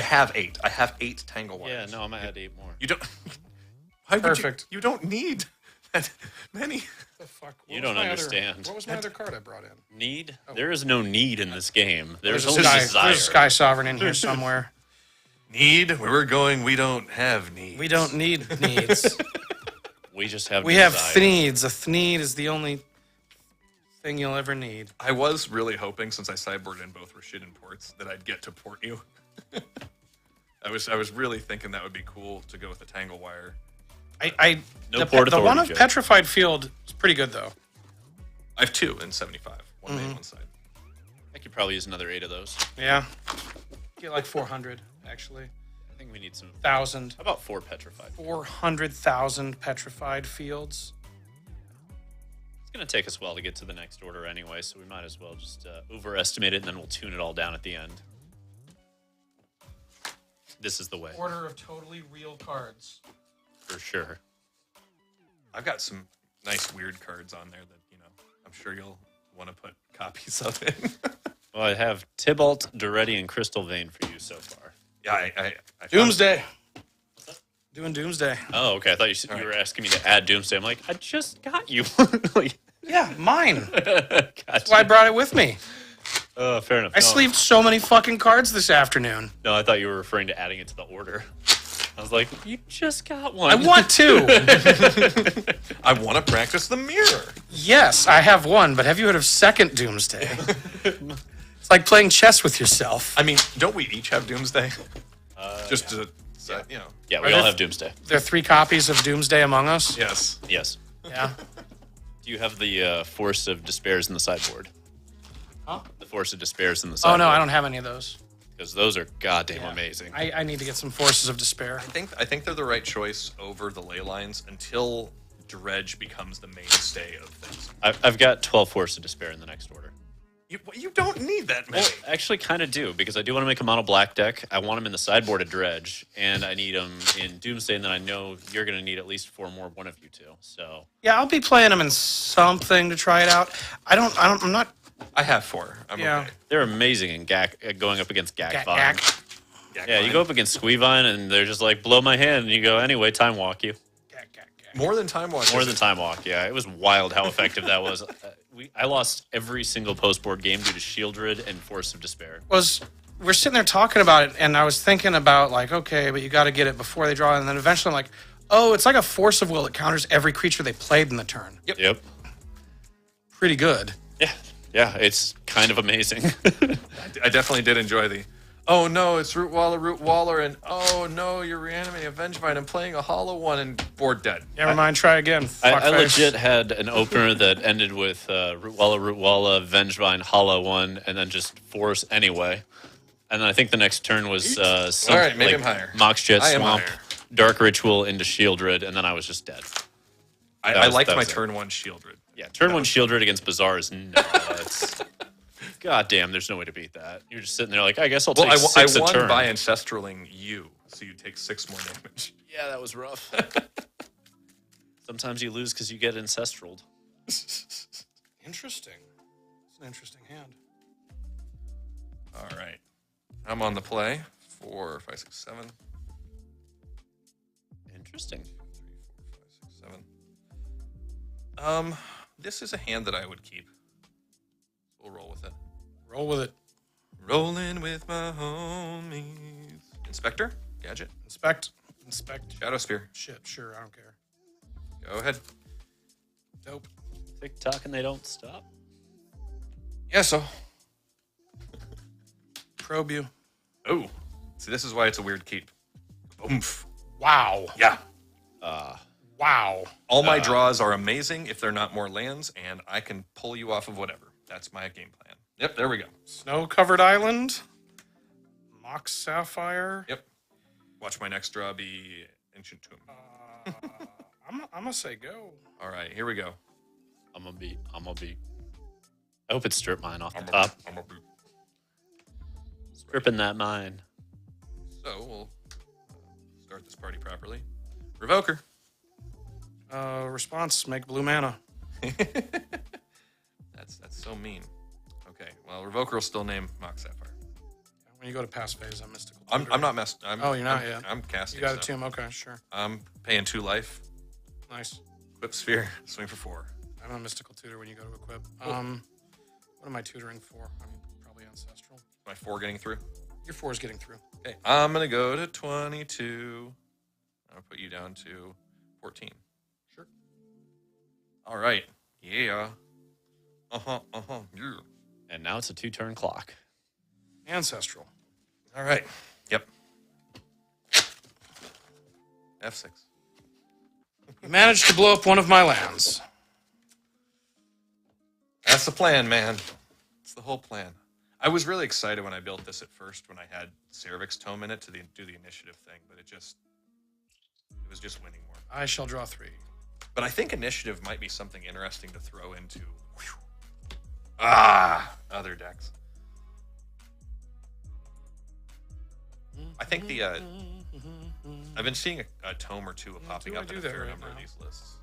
have 8. I have 8 Tanglewires. Yeah, no, I'm gonna add 8 more. You don't. Why would Perfect. you don't need that many. The fuck? You don't understand. What was my other card I brought in? Need? There is no need in this game. There's There's only a desire. There's a Sky Sovereign in here somewhere. Need? Where we're going, we don't have needs. We don't need needs. We just have We desire. have thneeds. A thneed is the only thing you'll ever need. I was really hoping, since I sideboarded in both Rashid and ports, that I'd get to port you. I was really thinking that would be cool to go with the Tanglewire. The one of Joe. Petrified Field is pretty good though. I have 2 in 75. One main, one side. I could probably use another 8 of those. Yeah, get like 400 actually. I think we need some. 1,000. How about 4 petrified? 400,000 Petrified Fields. It's gonna take us a while to get to the next order anyway, so we might as well just overestimate it, and then we'll tune it all down at the end. This is the way, Order of totally real cards. for sure. I've got some nice weird cards on there that, I'm sure you'll want to put copies of it. Well, I have Tybalt, Duretti, and Crystal Vein for you so far. Yeah, I Doomsday. Doing Doomsday. Oh, okay. I thought you were asking me to add Doomsday. I'm like, I just got you. Like, Yeah, mine. gotcha. That's why I brought it with me. Fair enough. I sleeved so many fucking cards this afternoon. No, I thought you were referring to adding it to the order. I was like, you just got one. I want two. I want to practice the mirror. Yes, I have one, but have you heard of Second Doomsday? It's like playing chess with yourself. I mean, don't we each have Doomsday? Just to, Yeah, we all have Doomsday. There are 3 copies of Doomsday among us. Yes. Yes. Yeah. Do you have the Force of Despairs in the sideboard? Huh? The Force of Despairs in the sideboard. Oh, no, I don't have any of those. Because those are goddamn amazing. I need to get some Forces of Despair. I think they're the right choice over the ley lines until Dredge becomes the mainstay of things. I've got 12 Force of Despair in the next order. You don't need that many. Well, actually, kind of do, because I do want to make a mono black deck. I want them in the sideboard of Dredge, and I need them in Doomsday, and then I know you're going to need at least 4 more, one of you two. So Yeah, I'll be playing them in something to try it out. I'm not. I have 4. I'm okay. they're amazing in going up against Gak Vine. Gak. Yeah, you go up against SqueeVine, and they're just like, blow my hand, and you go, anyway, time walk you. More than Time Walk. More than time walk, yeah. It was wild how effective that was. I lost every single post-board game due to Shieldred and Force of Despair. We're sitting there talking about it, and I was thinking about, like, okay, but you got to get it before they draw, and then eventually I'm like, oh, it's like a Force of Will that counters every creature they played in the turn. Yep. Pretty good. Yeah, it's kind of amazing. I definitely did enjoy the. Oh no, it's Root Waller, and oh no, you're reanimating a Vengevine and playing a hollow one and board dead. Never mind, try again. I legit had an opener that ended with Root Walla, Vengevine, Hollow one, and then just Force anyway. And then I think the next turn was something All right, make like him higher. Moxjet I am Swamp, higher. Dark Ritual into Shieldred, and then I was just dead. I liked that my was it. turn 1 Shieldred. Yeah, turn 1 Shieldred against Bazaar is nuts. God damn, there's no way to beat that. You're just sitting there like, I guess I'll take Well, I 6 a won turn. by Ancestraling you, so you take 6 more damage. Yeah, that was rough. Sometimes you lose because you get ancestraled. Interesting. It's an interesting hand. All right. I'm on the play. 4, 5, 6, 7. Interesting. 3, 4, 5, 6, 7. This is a hand that I would keep. We'll roll with it. Roll with it. Rolling with my homies. Inspector? Gadget? Inspect. Shadow Spear. Shit, sure, I don't care. Go ahead. Dope. TikTok and they don't stop. Yeah, so. Probe you. Oh. See, this is why it's a weird keep. Oomph. Wow. Yeah. Wow. All my draws are amazing if they're not more lands, and I can pull you off of whatever. That's my game plan. Yep, there we go. Snow-covered island. Mox Sapphire. Yep. Watch my next draw be Ancient Tomb. I'm gonna say go. All right, here we go. I'm gonna be. I hope it's strip mine off the top. Stripping that mine. So we'll start this party properly. Revoker. Response: make blue mana. That's so mean. Okay, well, Revoker will still name Mox Sapphire. When you go to pass phase, I'm mystical. I'm not messed. Oh, you're not yet. I'm casting. You got a stuff. tomb. Okay, sure. I'm paying 2 life. Nice. Equip Sphere. Swing for 4. I'm a mystical tutor when you go to equip. What am I tutoring for? I'm probably ancestral. My 4 getting through. Your 4 is getting through. Okay, I'm gonna go to 22. I'll put you down to 14. Sure. All right. Yeah. Yeah. And now it's a 2-turn clock. Ancestral. All right. Yep. F6. You managed to blow up one of my lands. That's the plan, man. It's the whole plan. I was really excited when I built this at first when I had Cervix Tome in it to do the initiative thing, but it was just winning more. I shall draw 3. But I think initiative might be something interesting to throw into other decks. I think the I've been seeing a tome or two popping up in a fair number of these lists.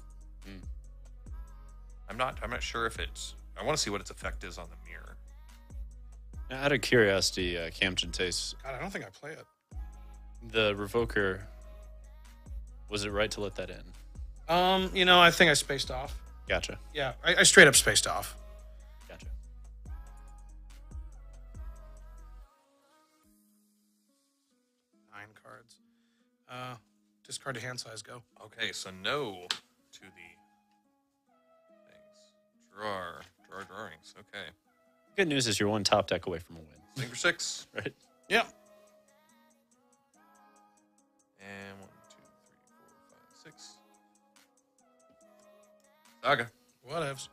I'm not sure if it's. I want to see what its effect is on the mirror. Now, out of curiosity, Camden Taste, God, I don't think I play it. the Revoker, was it right to let that in? I think I spaced off. Gotcha. Yeah, I straight up spaced off. Gotcha. 9 cards. Discard to hand size, go. Okay, so no to the things. Drawings. Okay. Good news is you're one top deck away from a win. Swing for 6. Right? Yeah. And 1, 2, 3, 4, 5, 6. Saga. Whatevs.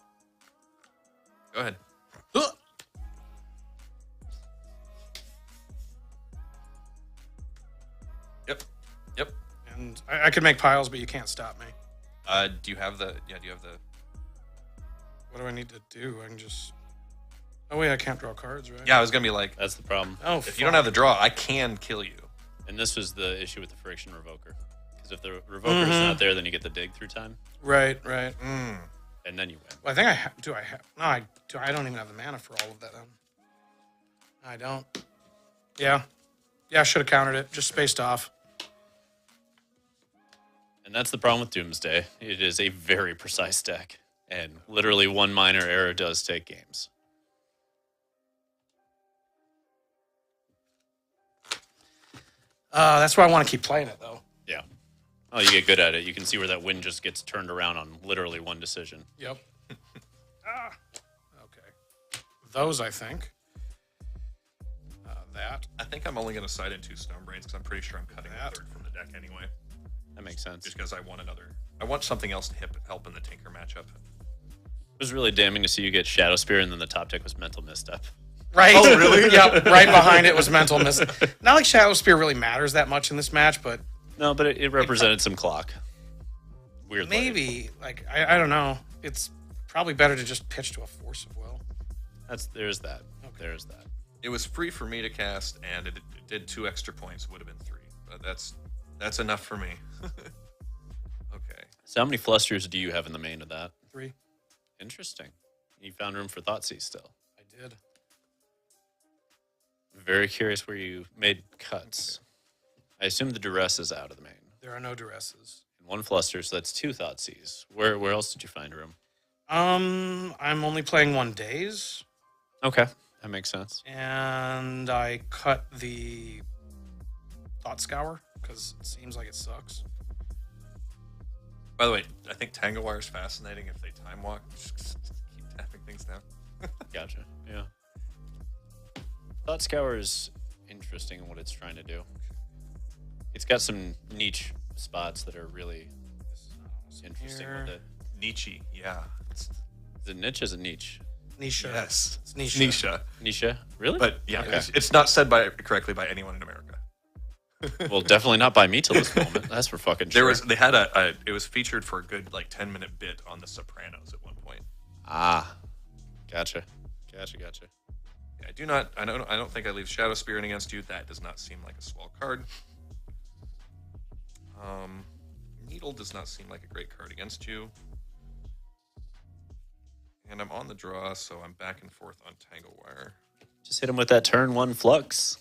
Go ahead. Yep. And I could make piles, but you can't stop me. Do you have the? What do I need to do? I can just. Oh wait, I can't draw cards, right? Yeah, I was gonna be like, That's the problem. Oh, if you don't have the draw, I can kill you. And this was the issue with the Friction Revoker. Because if the Revoker's not there, then you get the dig through time, Right. and then you win. Well, I think I do. I have. No, I do. I don't even have the mana for all of that. Then I don't. Yeah. I should have countered it. Just spaced off. And that's the problem with Doomsday. It is a very precise deck. And literally one minor error does take games. That's why I want to keep playing it, though. Yeah. Oh, you get good at it. You can see where that win just gets turned around on literally one decision. Yep. Okay. Those, I think. That. I think I'm only gonna side in 2 Stone Brains because I'm pretty sure I'm cutting the 3rd from the deck anyway. That makes sense. Just because I want something else to help in the Tinker matchup. It was really damning to see you get Shadow Spear and then the top deck was Mental Misstep. Right. Oh, really? Yep. Right behind it was Mental Miss. Not like Shadow Spear really matters that much in this match, but No, but it represented some clock. Weird. maybe. I don't know. It's probably better to just pitch to a Force of Will. There's that. Okay. There's that. It was free for me to cast, and it did 2 extra points. Would have been 3, but that's enough for me. Okay. So how many flusters do you have in the main of that? 3. Interesting. You found room for Thoughtseize still. I did. Very curious where you made cuts. I assume the Duress is out of the main. There are no duresses. And 1 fluster, so that's 2 Thoughtseize. Where else did you find room? I'm only playing 1 days, Okay, that makes sense. and I cut the Thought Scour because it seems like it sucks. By the way, I think Tanglewire is fascinating if they time walk. Just keep tapping things down. Gotcha. Yeah. Thought Scour is interesting in what it's trying to do. It's got some niche spots that are really interesting with it. Nietzsche, yeah. Is it niche? Is it niche? Nisha. Yes. It's Nisha. Nisha. Nisha? Really? But yeah, Okay. it's not said correctly by anyone in America. Well, definitely not by me till this moment. That's for fucking sure. They had it was featured for a good like 10-minute bit on The Sopranos at one point. Ah, gotcha. Yeah, I don't think I leave Shadow Spearing against you. That does not seem like a swell card. Needle does not seem like a great card against you. And I'm on the draw, so I'm back and forth on Tanglewire. Just hit him with that turn 1 flux.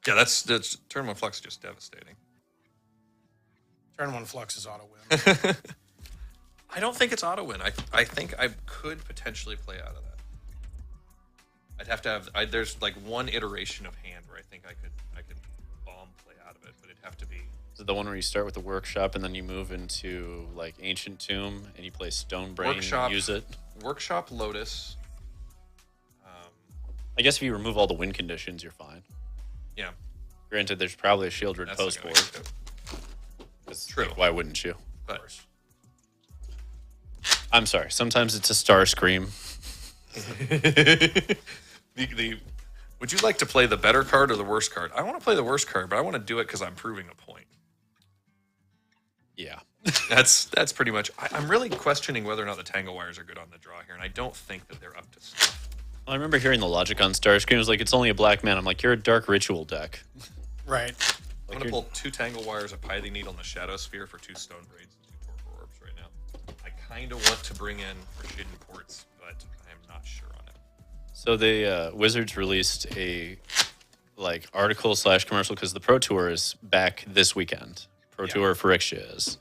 Yeah, that's turn 1 flux is just devastating. Turn 1 flux is auto win. I don't think it's auto win. I think I could potentially play out of that. I'd have to have there's like one iteration of hand where I think I could bomb play out of it, but it'd have to be. Is it the one where you start with the workshop and then you move into like Ancient Tomb and you play Stone Brain and use it? Workshop Lotus. I guess if you remove all the win conditions, you're fine. Yeah. Granted, there's probably a Shieldred post board. That's true. Like, why wouldn't you? But I'm sorry. Sometimes it's a Starscream. Would you like to play the better card or the worst card? I want to play the worst card, but I want to do it because I'm proving a point. Yeah. That's pretty much. I'm really questioning whether or not the Tanglewires are good on the draw here, and I don't think that they're up to stuff. I remember hearing the logic on Starscream. It was like, it's only a black man. I'm like, you're a Dark Ritual deck. Right. I'm going to pull 2 Tanglewires, a Python Needle, and a Shadow Sphere for 2 Stone Braids and 2 Torpor Orbs right now. I kind of want to bring in Forbidden Ports, but I am not sure on it. So the Wizards released a like article / commercial because the Pro Tour is back this weekend. Pro Tour for Phyrexia is.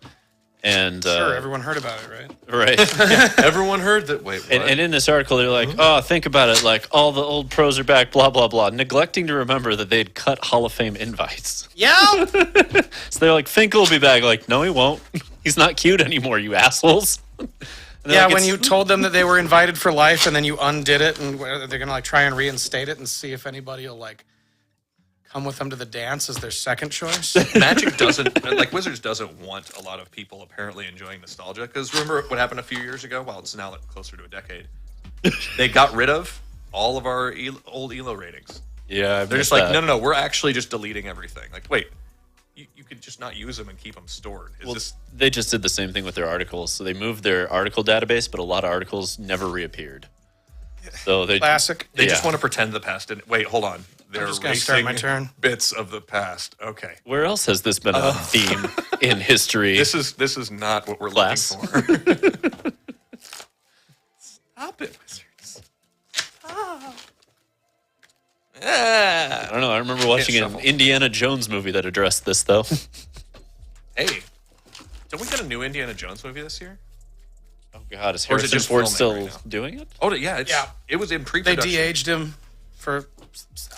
And sure, everyone heard about it, right? Right. Yeah, everyone heard that. Wait, what? And in this article, they're like, oh, think about it. Like, all the old pros are back, blah, blah, blah. Neglecting to remember that they'd cut Hall of Fame invites. Yeah. So they're like, Finkel will be back. Like, no, he won't. He's not cute anymore, you assholes. Yeah, like, when you told them that they were invited for life and then you undid it and they're going to like try and reinstate it and see if anybody will like come with them to the dance as their second choice. Magic doesn't, like Wizards doesn't want a lot of people apparently enjoying nostalgia. Because remember what happened a few years ago? Well, it's now closer to a decade. They got rid of all of our old ELO ratings. Yeah, they're just like, no, we're actually just deleting everything. Like, wait, you could just not use them and keep them stored. They just did the same thing with their articles. So they moved their article database, but a lot of articles never reappeared. So they Classic. They just want to pretend the past didn't. Wait, hold on. They're just going to start my turn. Bits of the past. Okay. Where else has this been a theme in history? This is not what we're looking for. Stop it, Wizards. Stop. I don't know. I remember watching an Indiana Jones movie that addressed this, though. Hey, don't we get a new Indiana Jones movie this year? Oh God, is Or is it Harrison just Ford filming still right doing it? Oh yeah, it was in They pre-production. de-aged him for,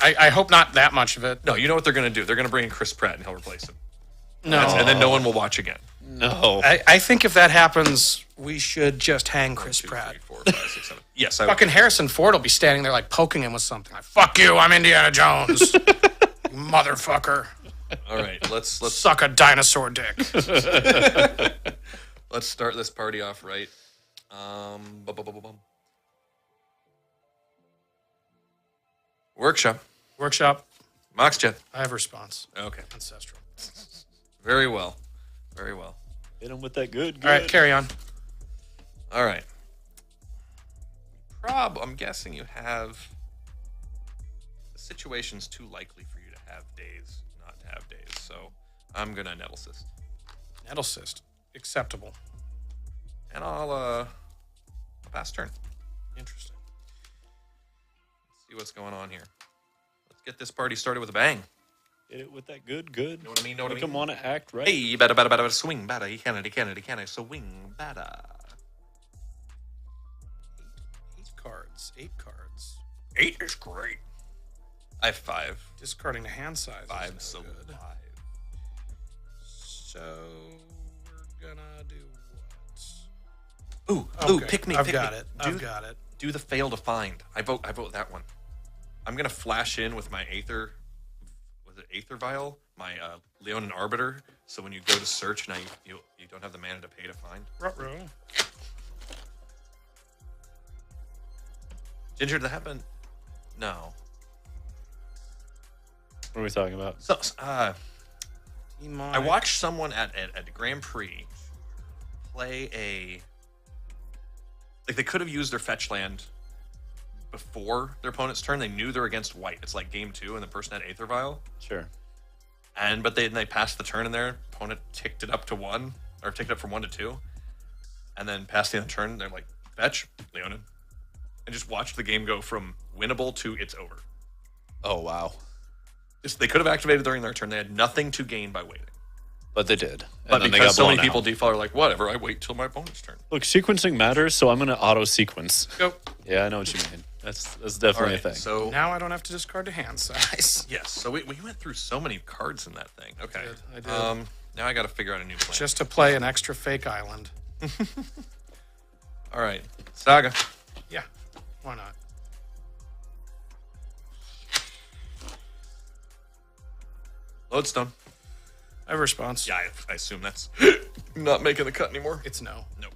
I hope not that much of it. No, you know what they're going to do? They're going to bring in Chris Pratt and he'll replace him. No. And then no one will watch again. No. I think if that happens, we should just hang Chris 2, Pratt. 3, 4, 5, 6, 7. Yes, I Fucking Harrison Ford will be standing there like poking him with something. Like, fuck you, I'm Indiana Jones. You motherfucker. All right, let's Suck a dinosaur dick. let's start this party off right. Workshop. Moxjet. I have response. Okay. Ancestral. Very well. Very well. Hit him with that good. All right, carry on. All right. I'm guessing you have. The situation's too likely for you to have days, not to have days. So I'm gonna Nettle Cyst. Nettle Cyst. Acceptable. And I'll pass turn. Interesting. Let's see what's going on here. Let's get this party started with a bang. Hit it with that good. Know what I mean? Make him want to act right. Hey, you better swing better. You can swing better. 8 cards. 8 is great. I have 5. Discarding the hand size. 5, is so no good. 5. So we're gonna do what? Ooh, Okay, pick me. I've pick got me. it. I've got it. Do the fail to find. I vote that one. I'm gonna flash in with my Aether. Was it Aether Vial? My Leonin Arbiter. So when you go to search now, you don't have the mana to pay to find. Ruh-roh. Ginger, did that happen? No. What are we talking about? So, I watched someone at the Grand Prix play they could have used their fetch land before their opponent's turn. They knew they're against white. It's like game 2, and the person had Aether Vial. Sure. But they passed the turn, and their opponent ticked it up to 1, or ticked it up from 1 to 2, and then passed the end turn. They're like, fetch, Leonin, and just watched the game go from winnable to it's over. Oh, wow. They could have activated during their turn. They had nothing to gain by waiting. But they did. But because so many people default are like, whatever, I wait till my opponent's turn. Look, sequencing matters, so I'm going to auto-sequence. Go. Yeah, I know what you mean. That's definitely a thing. So Now I don't have to discard a hand size. yes, so we went through so many cards in that thing. Okay. I did. Now I got to figure out a new plan. Just to play an extra fake island. All right, Saga. Yeah, why not? Lodestone. I have a response. Yeah, I assume that's not making the cut anymore. It's no. No.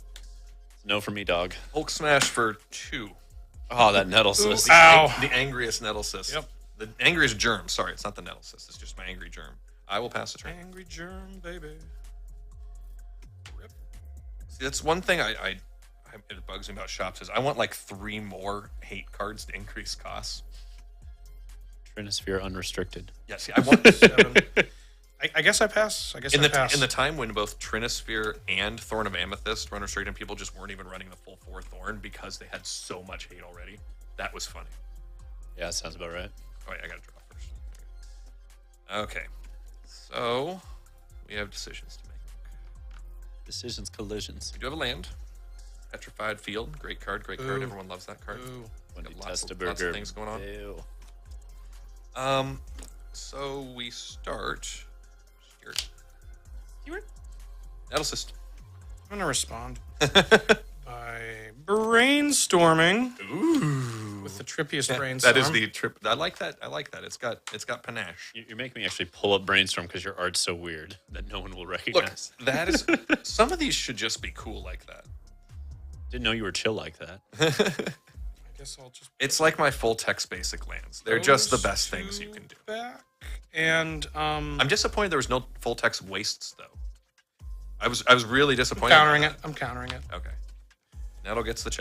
No for me, dog. Hulk Smash for 2. Oh, that nettle cyst. Ow. The angriest nettle cyst. Yep. The angriest germ. Sorry, it's not the nettle cyst. It's just my angry germ. I will pass the turn. Angry germ, baby. Rip. See, that's one thing it bugs me about shops is I want like 3 more hate cards to increase costs. Trinisphere unrestricted. Yeah, see, I want 7. I guess I pass. I guess I pass. in the time when both Trinisphere and Thorn of Amethyst were unrestricted and people just weren't even running the full 4 Thorn because they had so much hate already. That was funny. Yeah, that sounds about right. Oh, wait, I gotta draw first. Okay. So, we have decisions to make. Decisions, collisions. We do have a land. Petrified Field. Great card, great card. Everyone loves that card. Ooh. When you Got test a lots of burger. things going on. Ew. So we start here. Nettle cyst. I'm going to respond by brainstorming. Ooh. With the trippiest brainstorm. That is the trip. I like that. It's got panache. You're making me actually pull up Brainstorm because your art's so weird that no one will recognize. Look, that is. Some of these should just be cool like that. Didn't know you were chill like that. I guess I'll just. It's like my full text basic lands. They're just the best things you can do. Back and I'm disappointed there was no full text wastes though. I was really disappointed. I'm countering it. Okay. Nettle gets the check.